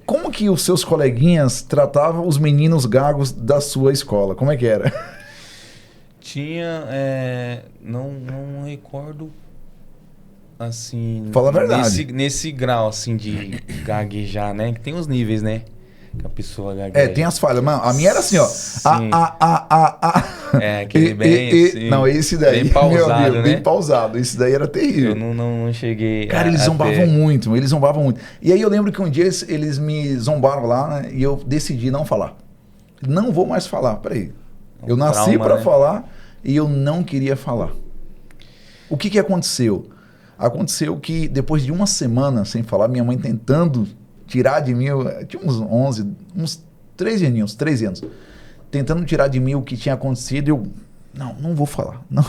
Como que os seus coleguinhas tratavam os meninos gagos da sua escola? Como é que era? Tinha, não recordo, assim... Fala a verdade. Nesse grau, assim, de gaguejar, né? Que tem os níveis, né? Que a pessoa gagueja. Tem as falhas. Mano, a minha era assim, ó. Sim. Aquele assim, Não, esse daí, bem pausado, meu Deus, né? bem pausado. Esse daí era terrível. Eu não cheguei Cara, eles zombavam muito, eles zombavam muito. E aí eu lembro que um dia eles me zombaram lá, né? E eu decidi não falar. Não vou mais falar, peraí. Eu nasci trauma, pra né? falar e eu não queria falar. O que aconteceu? Aconteceu que depois de uma semana sem falar, minha mãe tentando tirar de mim, eu tinha uns 13 anos, tentando tirar de mim o que tinha acontecido, eu, não vou falar, não.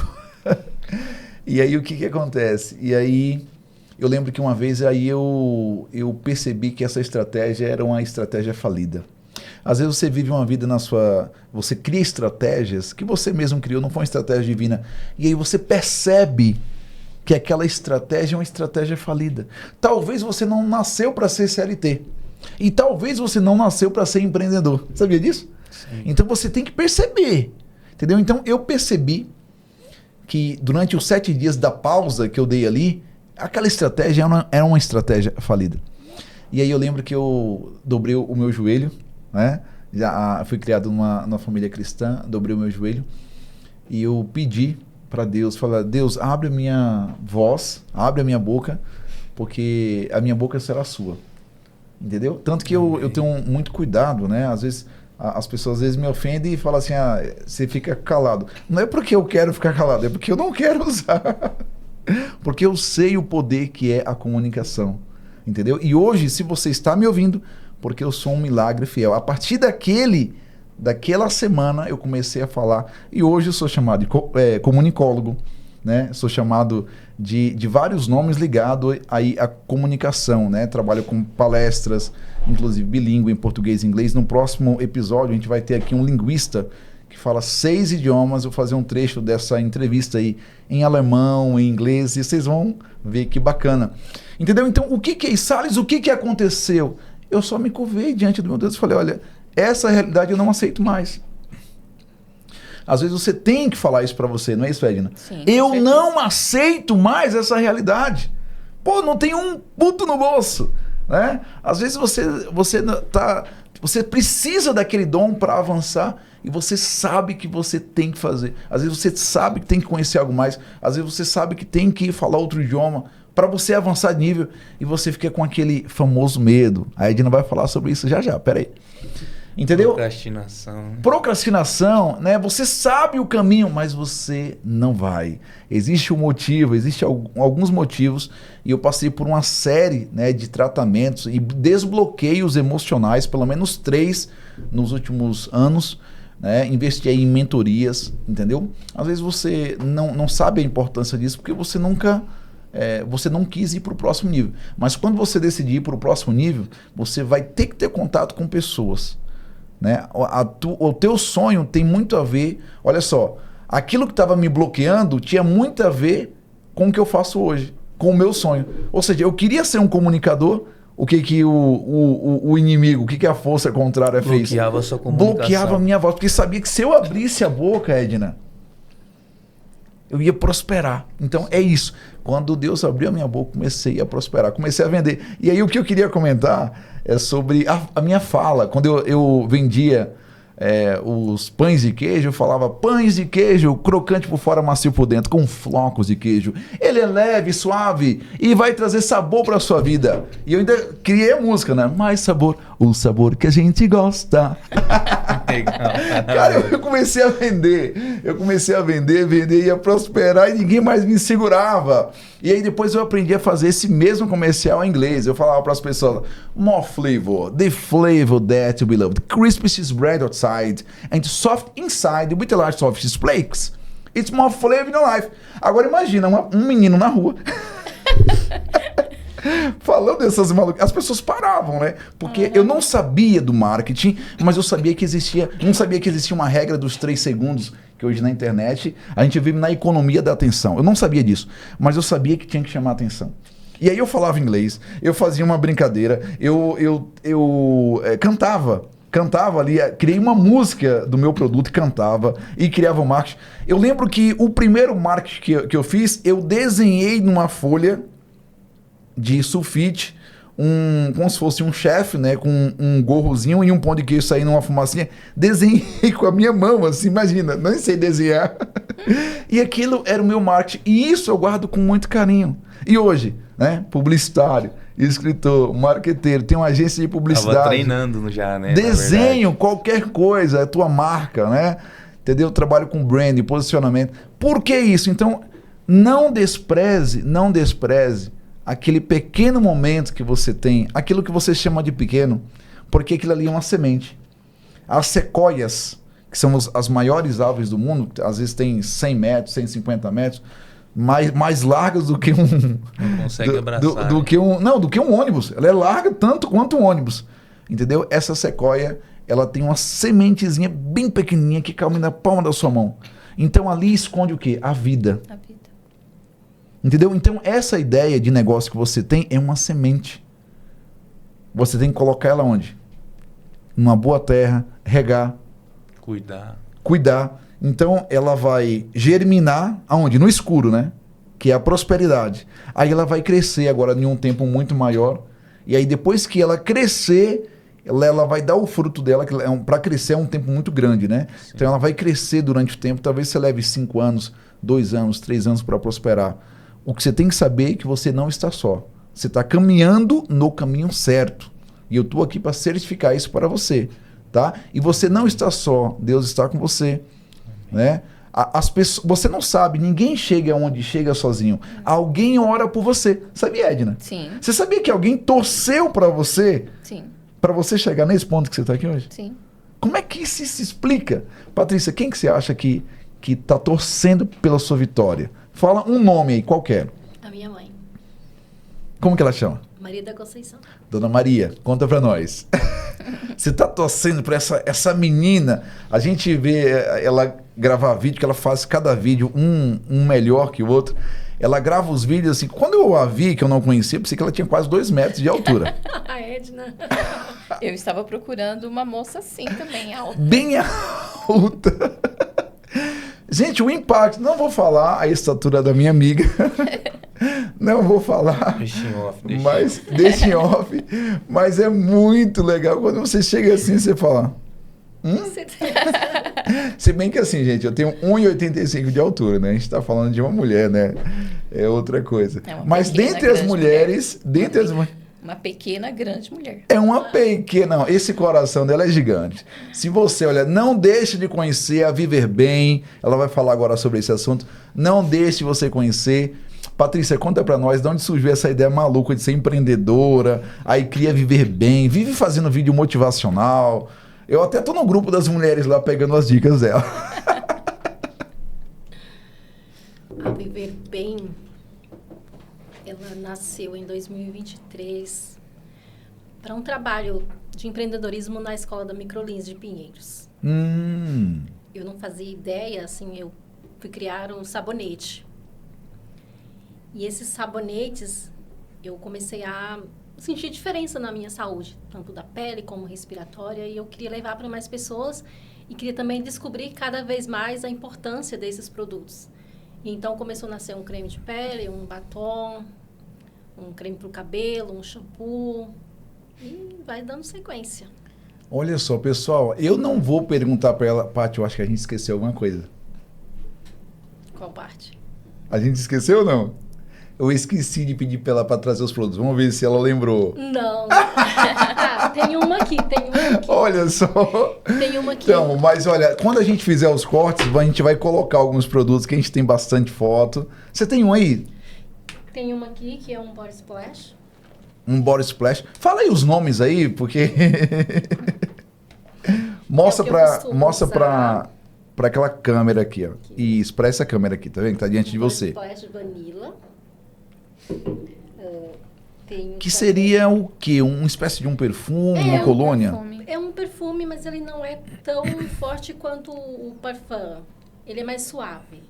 E aí o que acontece? E aí eu lembro que uma vez aí eu percebi que essa estratégia era uma estratégia falida. Às vezes você vive uma vida você cria estratégias que você mesmo criou, não foi uma estratégia divina, e aí você percebe que aquela estratégia é uma estratégia falida. Talvez você não nasceu para ser CLT. E talvez você não nasceu para ser empreendedor. Sabia disso? Sim. Então você tem que perceber. Entendeu? Então eu percebi que durante os 7 dias da pausa que eu dei ali, aquela estratégia era uma estratégia falida. E aí eu lembro que eu dobrei o meu joelho, né? Já fui criado numa família cristã, dobrei o meu joelho e eu pedi para Deus, falar, Deus, abre a minha voz, abre a minha boca, porque a minha boca será sua. Entendeu? Tanto que eu tenho muito cuidado, né? Às vezes, as pessoas às vezes me ofendem e falam assim, você fica calado. Não é porque eu quero ficar calado, é porque eu não quero usar. Porque eu sei o poder que é a comunicação. Entendeu? E hoje, se você está me ouvindo, porque eu sou um milagre fiel. A partir daquela semana eu comecei a falar e hoje eu sou chamado de comunicólogo, né? Sou chamado de vários nomes ligados aí à comunicação, né? Trabalho com palestras, inclusive bilíngue em português e inglês. No próximo episódio a gente vai ter aqui um linguista que fala 6 idiomas. Eu vou fazer um trecho dessa entrevista aí em alemão, em inglês, e vocês vão ver que bacana. Entendeu? Então, o que é isso? Salles, o que aconteceu? Eu só me curvei diante do meu Deus e falei, olha, essa realidade eu não aceito mais. Às vezes você tem que falar isso pra você, não é isso, Edna? Sim, eu não aceito mais essa realidade. Pô, não tem um puto no bolso, né? Às vezes você precisa daquele dom para avançar e você sabe que você tem que fazer. Às vezes você sabe que tem que conhecer algo mais. Às vezes você sabe que tem que falar outro idioma para você avançar de nível e você fica com aquele famoso medo. A Edna vai falar sobre isso já. Peraí. Entendeu? Procrastinação. Procrastinação, né? Você sabe o caminho, mas você não vai. Existe um motivo, existem alguns motivos, e eu passei por uma série, né, de tratamentos e desbloqueios emocionais, pelo menos 3 nos últimos anos, né? Investi aí em mentorias, entendeu? Às vezes você não sabe a importância disso porque você nunca... você não quis ir para o próximo nível. Mas quando você decidir ir para o próximo nível, você vai ter que ter contato com pessoas. Né? O teu sonho tem muito a ver... Olha só, aquilo que estava me bloqueando tinha muito a ver com o que eu faço hoje, com o meu sonho. Ou seja, eu queria ser um comunicador, o que que o inimigo, o que que a força contrária fez? Bloqueava a sua comunicação. Bloqueava a minha voz, porque sabia que se eu abrisse a boca, Edna, eu ia prosperar. Então é isso. Quando Deus abriu a minha boca, comecei a prosperar, comecei a vender. E aí o que eu queria comentar é sobre a minha fala. Quando eu vendia os pães de queijo, eu falava pães de queijo, crocante por fora, macio por dentro, com flocos de queijo. Ele é leve, suave e vai trazer sabor para a sua vida. E eu ainda criei a música, né? Mais sabor, o sabor que a gente gosta. Cara, eu comecei a vender, ia prosperar e ninguém mais me segurava. E aí depois eu aprendi a fazer esse mesmo comercial em inglês. Eu falava para as pessoas, more flavor, the flavor that we love, the crispy cheese bread outside and soft inside with a large soft cheese flakes. It's more flavor in your life. Agora imagina um menino na rua falando dessas malucas. As pessoas paravam, né? Porque eu não sabia do marketing, mas eu sabia que existia, não sabia que existia uma regra dos 3 segundos, que hoje na internet a gente vive na economia da atenção. Eu não sabia disso, mas eu sabia que tinha que chamar atenção. E aí eu falava inglês, eu fazia uma brincadeira, eu cantava ali, criei uma música do meu produto e cantava e criava um marketing. Eu lembro que o primeiro marketing que eu fiz, eu desenhei numa folha de sulfite, como se fosse um chefe, né, com um gorrozinho e um pão de queijo saindo uma fumacinha. Desenhei com a minha mão, assim, imagina, nem sei desenhar. E aquilo era o meu marketing. E isso eu guardo com muito carinho. E hoje, né, publicitário, escritor, marqueteiro, tem uma agência de publicidade. Tava treinando já, né? Desenho, qualquer coisa, é tua marca, né? Entendeu? Trabalho com branding, posicionamento. Por que isso? Então, não despreze aquele pequeno momento que você tem, aquilo que você chama de pequeno, porque aquilo ali é uma semente. As sequoias, que são as maiores árvores do mundo, às vezes tem 100 metros, 150 metros, mais largas do que Não consegue abraçar. do que um ônibus. Ela é larga tanto quanto um ônibus. Entendeu? Essa sequoia, ela tem uma sementezinha bem pequenininha que cabe na palma da sua mão. Então ali esconde o quê? A vida. A vida. Entendeu? Então, essa ideia de negócio que você tem é uma semente. Você tem que colocar ela onde? Numa boa terra, regar. Cuidar. Então, ela vai germinar aonde? No escuro, né? Que é a prosperidade. Aí ela vai crescer agora em um tempo muito maior. E aí, depois que ela crescer, ela vai dar o fruto dela, que para crescer é um tempo muito grande, né? Sim. Então, ela vai crescer durante o tempo. Talvez você leve 5 anos, 2 anos, 3 anos para prosperar. O que você tem que saber é que você não está só. Você está caminhando no caminho certo. E eu estou aqui para certificar isso para você. Tá? E você não está só. Deus está com você. Né? As pessoas, você não sabe. Ninguém chega onde chega sozinho. Alguém ora por você. Sabia, Edna? Sim. Você sabia que alguém torceu para você? Sim. Para você chegar nesse ponto que você está aqui hoje? Sim. Como é que isso se explica? Patrícia, quem que você acha que está torcendo pela sua vitória? Fala um nome aí, qualquer. A minha mãe. Como que ela chama? Maria da Conceição. Dona Maria, conta pra nós. Você tá torcendo pra essa menina. A gente vê ela gravar vídeo, que ela faz cada vídeo um melhor que o outro. Ela grava os vídeos assim. Quando eu a vi, que eu não conhecia, pensei que ela tinha quase 2 metros de altura. A Edna. Eu estava procurando uma moça assim também, alta. Bem alta. Gente, o impacto, não vou falar a estatura da minha amiga, não vou falar, deixa em off, mas é muito legal quando você chega assim, você fala, Se bem que assim, gente, eu tenho 1,85 de altura, né? A gente tá falando de uma mulher, né? É outra coisa. Mas dentre as mulheres, uma pequena, grande mulher. É uma pequena... Não, esse coração dela é gigante. Se você olhar, não deixe de conhecer a Viver Bem. Ela vai falar agora sobre esse assunto. Não deixe de você conhecer. Patrícia, conta pra nós de onde surgiu essa ideia maluca de ser empreendedora, aí cria Viver Bem, vive fazendo vídeo motivacional. Eu até tô no grupo das mulheres lá pegando as dicas dela. A Viver Bem... Ela nasceu em 2023 para um trabalho de empreendedorismo na Escola da Microlins de Pinheiros. Eu não fazia ideia, assim, eu fui criar um sabonete. E esses sabonetes, eu comecei a senti diferença na minha saúde, tanto da pele como respiratória, e eu queria levar para mais pessoas e queria também descobrir cada vez mais a importância desses produtos. Então começou a nascer um creme de pele, um batom, um creme para o cabelo, um shampoo, e vai dando sequência. Olha só, pessoal, eu não vou perguntar para ela, Paty, eu acho que a gente esqueceu alguma coisa. Qual parte? A gente esqueceu ou não? Eu esqueci de pedir para ela para trazer os produtos. Vamos ver se ela lembrou. Não. Tem uma aqui. Olha só. Tem uma aqui. Então, mas olha, quando a gente fizer os cortes, a gente vai colocar alguns produtos que a gente tem bastante foto. Você tem um aí? Tem uma aqui que é um body splash. Um body splash. Fala aí os nomes aí, porque mostra para aquela câmera aqui, ó. Isso, para essa câmera aqui, tá vendo? Que tá diante de você. Body splash vanilla. Que seria o quê? Uma espécie de um perfume, uma colônia? É um perfume, mas ele não é tão forte quanto o parfum. Ele é mais suave.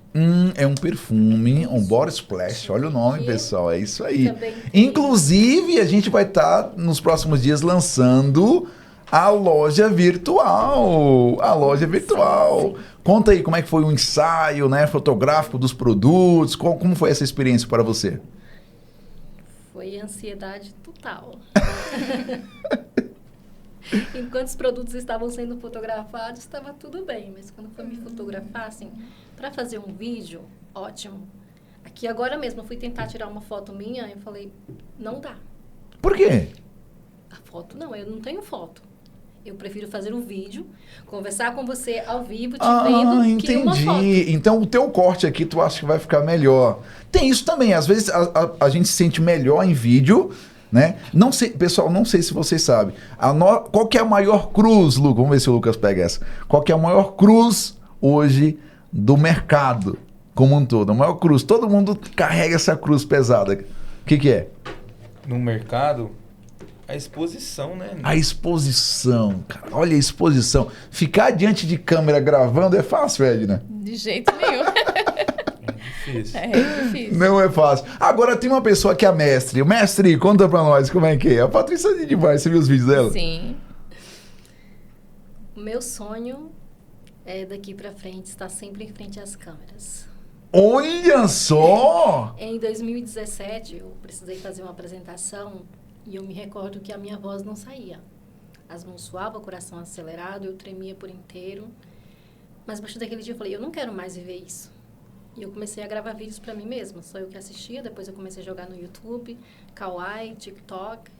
É um perfume, um body splash. Olha o nome, pessoal. É isso aí. Também Inclusive, a gente vai estar nos próximos dias lançando a loja virtual. A loja virtual. Sim. Conta aí como é que foi o ensaio, né, fotográfico dos produtos. Como foi essa experiência para você? Foi ansiedade total. Enquanto os produtos estavam sendo fotografados, estava tudo bem. Mas quando foi me fotografar, assim, para fazer um vídeo, ótimo. Aqui agora mesmo, eu fui tentar tirar uma foto minha, eu falei, não dá. Por quê? A foto não, eu não tenho foto. Eu prefiro fazer um vídeo, conversar com você ao vivo, te vendo, que uma foto. Então o teu corte aqui tu acha que vai ficar melhor. Tem isso também, às vezes a gente se sente melhor em vídeo, né? Não sei, pessoal, não sei se vocês sabem. Qual que é a maior cruz, Lucas? Vamos ver se o Lucas pega essa. Qual que é a maior cruz hoje do mercado como um todo? A maior cruz. Todo mundo carrega essa cruz pesada. O que é? No mercado, a exposição, né? A exposição, cara. Olha a exposição. Ficar diante de câmera gravando é fácil, Edna? De jeito nenhum. É difícil. É difícil. Não é fácil. Agora tem uma pessoa que é a mestre. Mestre, conta pra nós como é que é. A Patrícia é demais, você viu os vídeos dela? Sim. O meu sonho é daqui para frente estar sempre em frente às câmeras. Olha só! Em 2017, eu precisei fazer uma apresentação e eu me recordo que a minha voz não saía. As mãos suavam, o coração acelerado, eu tremia por inteiro. Mas a partir daquele dia eu falei, eu não quero mais viver isso. E eu comecei a gravar vídeos para mim mesma. Só eu que assistia, depois eu comecei a jogar no YouTube, Kawaii, TikTok.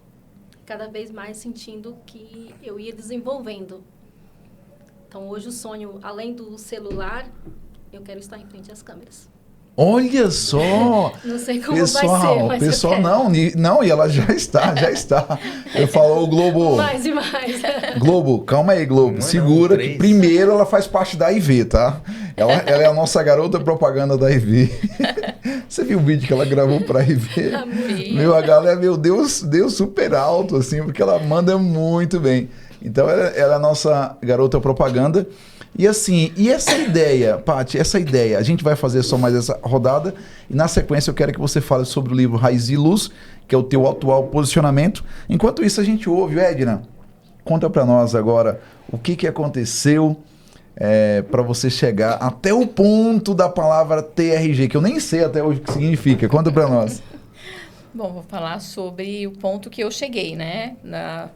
Cada vez mais sentindo que eu ia desenvolvendo. Então hoje o sonho, além do celular, eu quero estar em frente às câmeras. Olha só! Não sei como pessoal, vai ser, mas pessoal, eu quero. não, e ela já está. Eu falo, o Globo. Mais e mais. Globo, calma aí, Globo. Não, Segura que 3. primeiro ela faz parte da IV, tá? Ela é a nossa garota propaganda da IV. Você viu o vídeo que ela gravou pra IV? Amei. Meu, a galera, meu Deus, deu super alto, assim, porque ela manda muito bem. Então, ela é a nossa garota propaganda. E assim, e essa ideia, Paty, a gente vai fazer só mais essa rodada e na sequência eu quero que você fale sobre o livro Raiz e Luz, que é o teu atual posicionamento. Enquanto isso a gente ouve, Edna, conta pra nós agora o que aconteceu para você chegar até o ponto da palavra TRG, que eu nem sei até hoje o que significa. Conta pra nós. Bom, vou falar sobre o ponto que eu cheguei, né?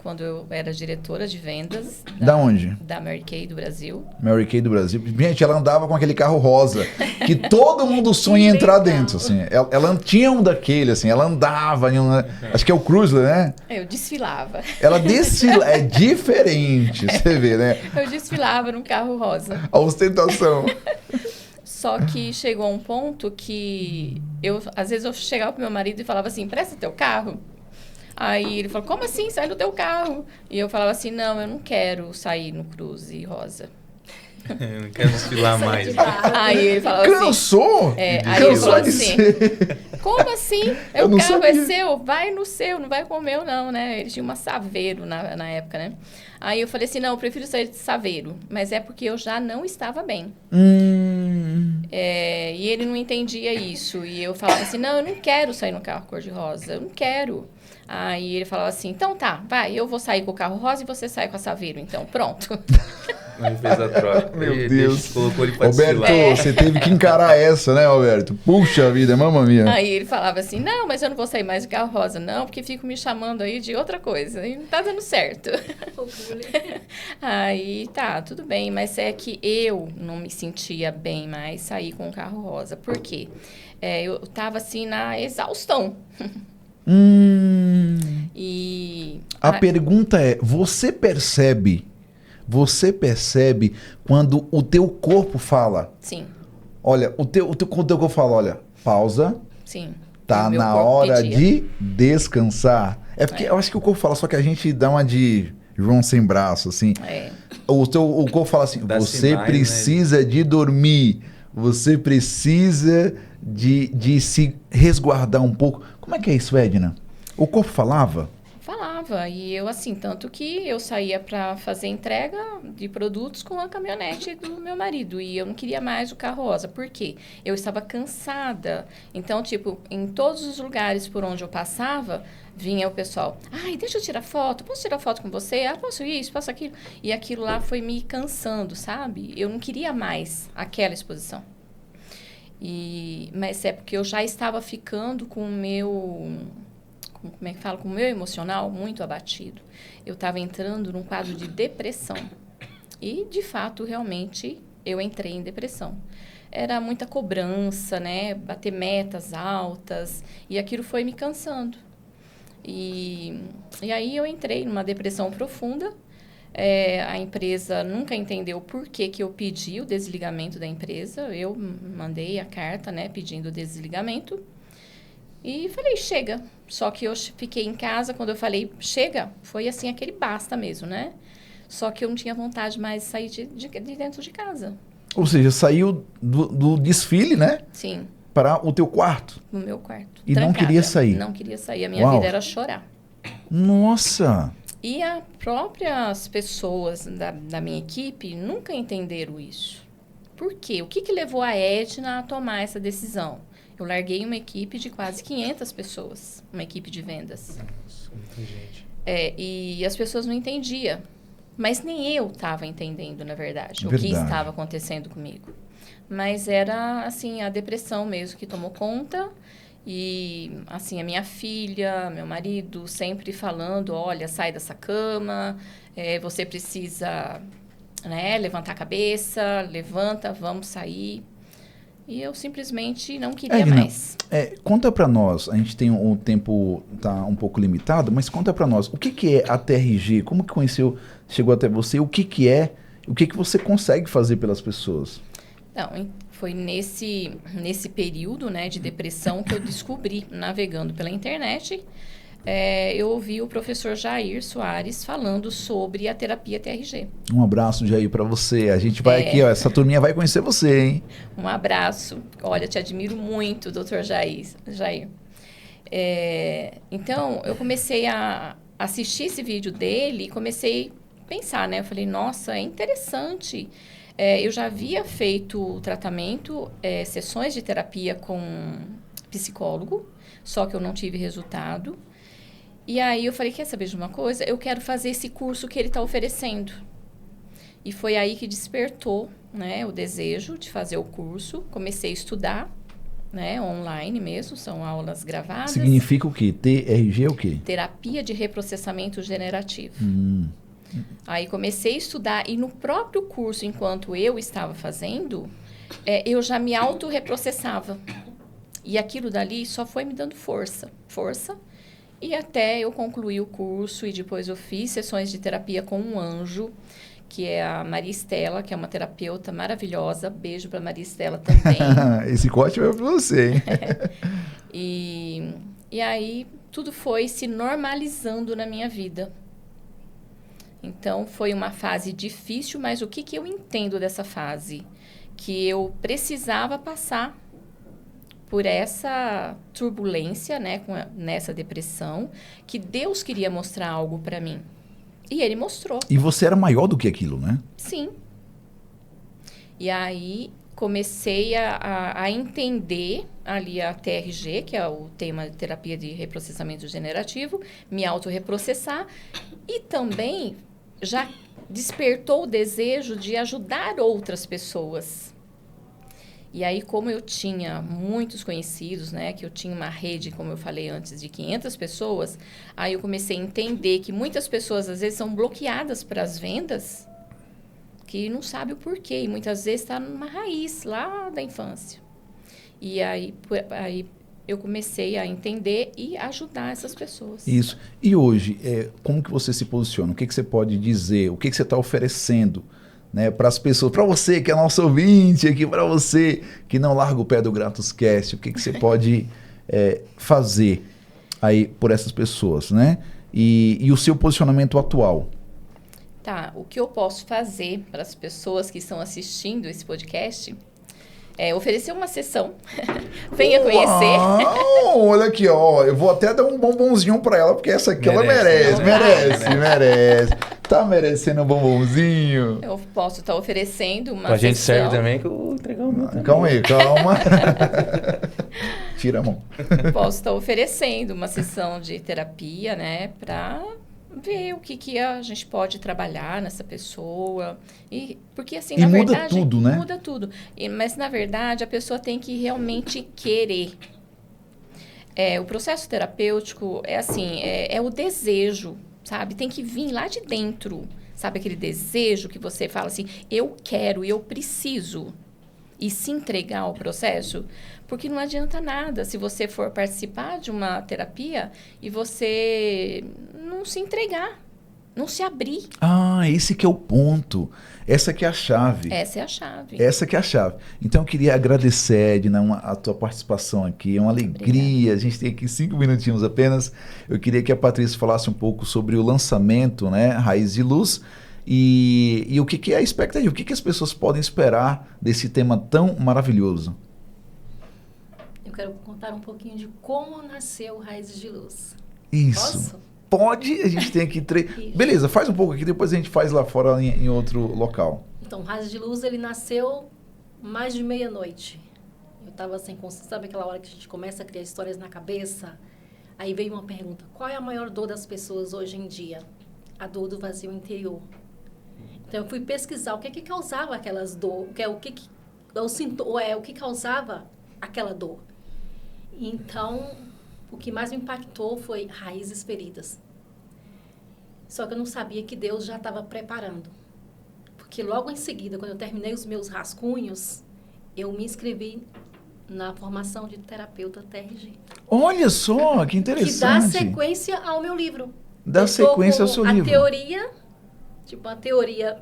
Quando eu era diretora de vendas. Da onde? Da Mary Kay do Brasil. Mary Kay do Brasil. Gente, ela andava com aquele carro rosa, que todo mundo sonha em entrar dentro, assim. Ela tinha um daquele, assim, ela andava, acho que é o Chrysler, né? Eu desfilava. Ela desfila, é diferente, você vê, né? Eu desfilava num carro rosa. A ostentação. Só que chegou a um ponto que às vezes eu chegava pro meu marido e falava assim, presta teu carro. Aí ele falou, como assim? Sai do teu carro. E eu falava assim, não, eu não quero sair no Cruze rosa. Eu não quero desfilar mais. Aí ele falava assim... Cansou? Aí ele Cansou falou de assim, ser. como assim? Eu O não carro sabia. é seu, vai no seu, não vai com o meu não, né? Ele tinha uma Saveiro na época, né? Aí eu falei assim, não, eu prefiro sair de Saveiro. Mas é porque eu já não estava bem. E ele não entendia isso. E eu falava assim, não, eu não quero sair no carro cor-de-rosa, eu não quero. Aí ele falava assim, então tá, vai, eu vou sair com o carro rosa e você sai com a Saveiro, então pronto. Aí fez a troca. Meu Ele Deus. colocou ele pra Roberto, desfilar. você teve que encarar essa, né, Roberto? Puxa vida, mamma mia. Aí ele falava assim, não, mas eu não vou sair mais de carro rosa, não, porque fico me chamando aí de outra coisa, e não tá dando certo. Aí, tá, tudo bem, mas é que eu não me sentia bem mais sair com o carro rosa. Por quê? Eu tava, assim, na exaustão. E... A pergunta é, você percebe quando o teu corpo fala, Sim, olha, o teu corpo fala, olha, pausa, sim. tá O meu na corpo hora pedia. de descansar. É porque eu acho que o corpo fala, só que a gente dá uma de João sem braço, assim. O corpo fala assim, Dá você sinais, né? precisa de dormir, você precisa de se resguardar um pouco. Como é que é isso, Edna? O corpo falava? Falava, e eu assim, tanto que eu saía para fazer entrega de produtos com a caminhonete do meu marido, e eu não queria mais o carro rosa, por quê? Eu estava cansada, então, tipo, em todos os lugares por onde eu passava, vinha o pessoal, ai, deixa eu tirar foto, posso tirar foto com você? Ah, posso isso, posso aquilo? E aquilo lá foi me cansando, sabe? Eu não queria mais aquela exposição. Mas é porque eu já estava ficando com o meu... como é que fala, com o meu emocional muito abatido. Eu estava entrando num quadro de depressão. E, de fato, realmente, eu entrei em depressão. Era muita cobrança, né? Bater metas altas. E aquilo foi me cansando. E aí eu entrei numa depressão profunda. A empresa nunca entendeu por que eu pedi o desligamento da empresa. Eu mandei a carta, né? Pedindo o desligamento. E falei, chega. Só que eu fiquei em casa, quando eu falei, chega, foi assim, aquele basta mesmo, né? Só que eu não tinha vontade mais de sair de dentro de casa. Ou seja, saiu do desfile, né? Sim, Para o teu quarto. no meu quarto. E não queria sair. Não queria sair. A minha Uau. vida era chorar. Nossa! E as próprias pessoas da minha equipe nunca entenderam isso. Por quê? O que levou a Edna a tomar essa decisão? Eu larguei uma equipe de quase 500 pessoas, uma equipe de vendas. Nossa, muita gente. E as pessoas não entendiam. Mas nem eu estava entendendo, na verdade, o que Verdade. estava acontecendo comigo. Mas era, assim, a depressão mesmo que tomou conta. E, assim, a minha filha, meu marido, sempre falando, olha, sai dessa cama, você precisa, né, levantar a cabeça, levanta, vamos sair. E eu simplesmente não queria Edna, mais. Conta pra nós, a gente tem o tempo tá um pouco limitado, mas conta pra nós, o que é a TRG? Como que conheceu, chegou até você? O que é? O que você consegue fazer pelas pessoas? Não, foi nesse período, né, de depressão que eu descobri, navegando pela internet, eu ouvi o professor Jair Soares falando sobre a terapia TRG. Um abraço, Jair, pra você. A gente vai aqui, ó, essa turminha vai conhecer você, hein? Um abraço. Olha, te admiro muito, doutor Jair. Então, eu comecei a assistir esse vídeo dele e comecei a pensar, né? Eu falei, nossa, é interessante. Eu já havia feito tratamento, sessões de terapia com psicólogo, só que eu não tive resultado. E aí eu falei, quer saber de uma coisa? Eu quero fazer esse curso que ele está oferecendo. E foi aí que despertou, né, o desejo de fazer o curso. Comecei a estudar, né, online mesmo, são aulas gravadas. Significa o quê? TRG é o quê? Terapia de reprocessamento generativo. Aí comecei a estudar e no próprio curso, enquanto eu estava fazendo, eu já me autorreprocessava. E aquilo dali só foi me dando força. E até eu concluí o curso e depois eu fiz sessões de terapia com um anjo, que é a Maria Estela, que é uma terapeuta maravilhosa. Beijo para Maria Estela também. Esse corte vai para você, hein? E aí tudo foi se normalizando na minha vida. Então foi uma fase difícil, mas o que eu entendo dessa fase? Que eu precisava passar por essa turbulência, né, nessa depressão, que Deus queria mostrar algo para mim. E Ele mostrou. E você era maior do que aquilo, né? Sim. E aí comecei a entender ali a TRG, que é o tema de terapia de reprocessamento generativo, me autorreprocessar, e também já despertou o desejo de ajudar outras pessoas. E aí, como eu tinha muitos conhecidos, né, que eu tinha uma rede, como eu falei antes, de 500 pessoas, aí eu comecei a entender que muitas pessoas, às vezes, são bloqueadas para as vendas, que não sabe o porquê, e muitas vezes está numa raiz lá da infância. E aí eu comecei a entender e ajudar essas pessoas. Isso. E hoje, como que você se posiciona? O que você pode dizer? O que você está oferecendo, né, para as pessoas? Para você que é nosso ouvinte aqui, para você que não larga o pé do GratosCast, o que você pode fazer aí por essas pessoas, né? E o seu posicionamento atual? Tá, o que eu posso fazer para as pessoas que estão assistindo esse podcast é oferecer uma sessão. Venha conhecer. Olha aqui, ó. Eu vou até dar um bombonzinho para ela, porque essa aqui merece, ela merece. Tá merecendo um bombonzinho. Eu posso estar oferecendo uma sessão. A gente sessão. serve também, que eu vou entregar o meu também. Calma aí, calma. Tira a mão. Posso estar oferecendo uma sessão de terapia, né, para ver o que a gente pode trabalhar nessa pessoa. Porque, assim, na muda verdade... tudo, né? Muda tudo. Mas, na verdade, a pessoa tem que realmente querer. O processo terapêutico é assim, é o desejo, sabe? Tem que vir lá de dentro. Sabe aquele desejo que você fala assim, eu quero, eu preciso. E se entregar ao processo, porque não adianta nada se você for participar de uma terapia e você não se entregar, não se abrir. Ah, esse que é o ponto. Essa que é a chave. Essa é a chave. Essa que é a chave. Então, eu queria agradecer, Edna, a tua participação aqui. É uma alegria. Obrigada. A gente tem aqui 5 minutinhos apenas. Eu queria que a Patrícia falasse um pouco sobre o lançamento, né, Raiz de Luz. E o que é a expectativa? O que as pessoas podem esperar desse tema tão maravilhoso? Eu quero contar um pouquinho de como nasceu Raízes de Luz. Isso. Posso? Pode, a gente tem aqui 3... Beleza, faz um pouco aqui, depois a gente faz lá fora em outro local. Então, Raízes de Luz, ele nasceu mais de meia-noite. Eu estava sem consciência, sabe aquela hora que a gente começa a criar histórias na cabeça? Aí veio uma pergunta, qual é a maior dor das pessoas hoje em dia? A dor do vazio interior. Então, eu fui pesquisar o que causava aquelas dores, o que causava aquela dor. Então, o que mais me impactou foi raízes feridas. Só que eu não sabia que Deus já estava preparando. Porque logo em seguida, quando eu terminei os meus rascunhos, eu me inscrevi na formação de terapeuta TRG. Olha só, que interessante. Que dá sequência ao meu livro. Dá sequência ao seu livro. A teoria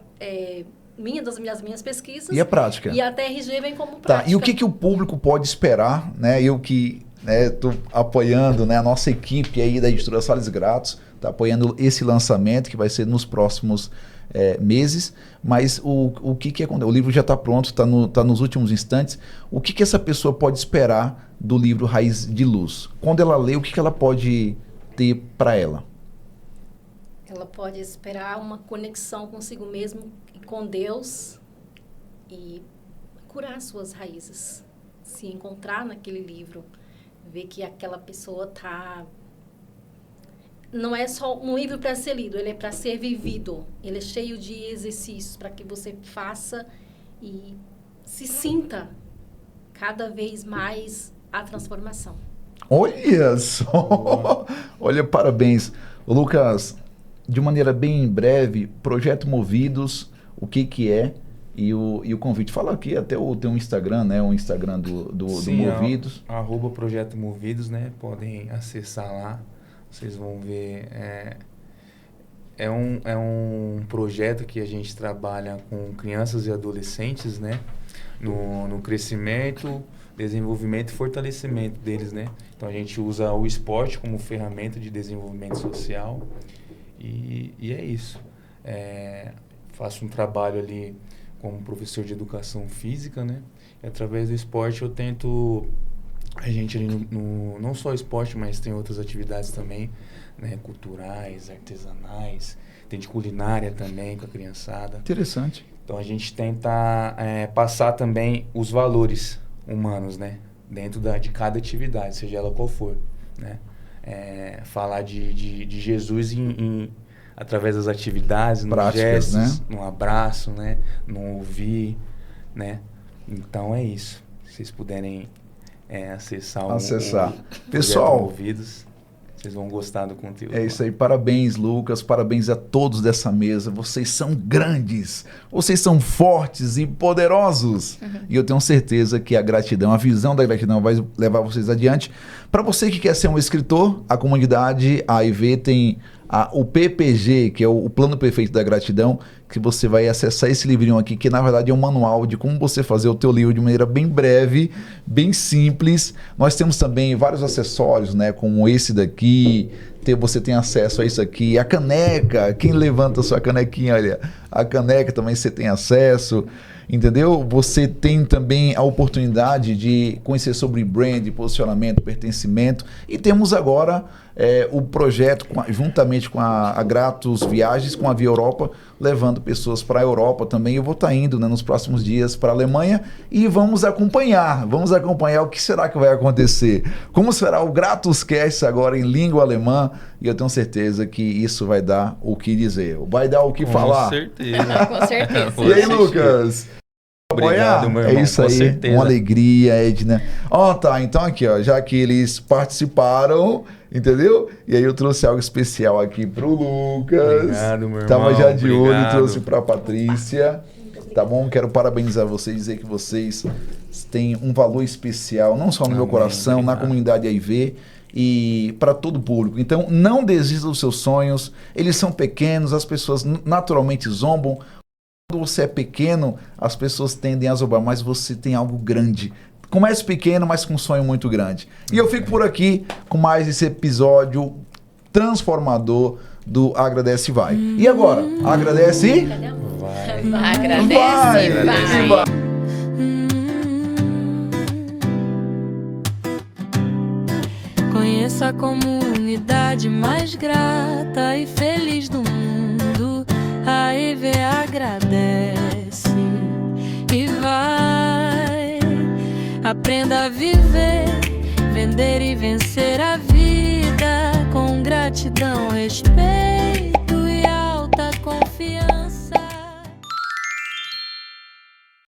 das minhas pesquisas. E a prática. E a TRG vem como prática. Tá, e o que o público pode esperar, né? Eu que estou apoiando, né, a nossa equipe aí da editora Sales Gratos, está apoiando esse lançamento que vai ser nos próximos meses, mas o que acontece? O livro já está pronto, está nos últimos instantes. O que essa pessoa pode esperar do livro Raiz de Luz? Quando ela lê, o que ela pode ter para ela? Ela pode esperar uma conexão consigo mesmo e com Deus e curar suas raízes. Se encontrar naquele livro, ver que aquela pessoa está... Não é só um livro para ser lido, ele é para ser vivido. Ele é cheio de exercícios para que você faça e se sinta cada vez mais a transformação. Olha só! Olha, parabéns. Lucas, de maneira bem breve, Projeto Movidos, o que é? E o convite. Fala aqui até tem um Instagram, né? O Instagram do Movidos. @Projeto Movidos, né? Podem acessar lá. Vocês vão ver. É um projeto que a gente trabalha com crianças e adolescentes, né? No crescimento, desenvolvimento e fortalecimento deles, né? Então a gente usa o esporte como ferramenta de desenvolvimento social. E é isso. Faço um trabalho ali como professor de educação física, né? E através do esporte eu tento... A gente ali não só esporte, mas tem outras atividades também, né? Culturais, artesanais, tem de culinária também com a criançada. Interessante. Então a gente tenta passar também os valores humanos, né? Dentro de cada atividade, seja ela qual for, né? Falar de Jesus através das atividades, nos Práticas, gestos, né? no abraço, né? No ouvir, né? Então é isso. Se vocês puderem acessar o Pessoal, Ouvidos, vocês vão gostar do conteúdo. é isso aí. Parabéns, Lucas. Parabéns a todos dessa mesa. Vocês são grandes. Vocês são fortes e poderosos. E eu tenho certeza que a gratidão, a visão da gratidão vai levar vocês adiante. Para você que quer ser um escritor, a comunidade AIV tem o PPG, que é o Plano Perfeito da Gratidão, que você vai acessar esse livrinho aqui, que na verdade é um manual de como você fazer o teu livro de maneira bem breve, bem simples. Nós temos também vários acessórios, né, como esse daqui. Você tem acesso a isso aqui, a caneca, quem levanta a sua canequinha, olha, a caneca também você tem acesso, entendeu? Você tem também a oportunidade de conhecer sobre brand, posicionamento, pertencimento, e temos agora o projeto, juntamente com a Gratos Viagens, com a Via Europa, levando pessoas para a Europa também. Eu vou estar indo, né, nos próximos dias para a Alemanha e vamos acompanhar o que será que vai acontecer. Como será o Gratos Cast agora em língua alemã, e eu tenho certeza que isso vai dar o que dizer, vai dar o que falar. Com certeza. Com certeza. E aí, Lucas? Obrigado, meu irmão. É isso com aí, certeza. uma alegria, Edna. Tá, então aqui, ó, já que eles participaram, entendeu? E aí eu trouxe algo especial aqui pro Lucas. Obrigado, meu irmão. Tava já de olho, Obrigado. trouxe pra Patrícia. Tá bom? Quero parabenizar vocês, dizer que vocês têm um valor especial, não só no meu coração, na comunidade AIV e para todo o público. Então, não desista dos seus sonhos. Eles são pequenos, as pessoas naturalmente zombam. Quando você é pequeno, as pessoas tendem a zombar, mas você tem algo grande. Comece pequeno, mas com um sonho muito grande. E eu fico por aqui com mais esse episódio transformador do Agradece e Vai. E agora? Agradece e... Vai. Agradece, vai. Conheça a comunidade mais grata e feliz do mundo. A EV agradece e vai. Aprenda a viver, vender e vencer a vida com gratidão, respeito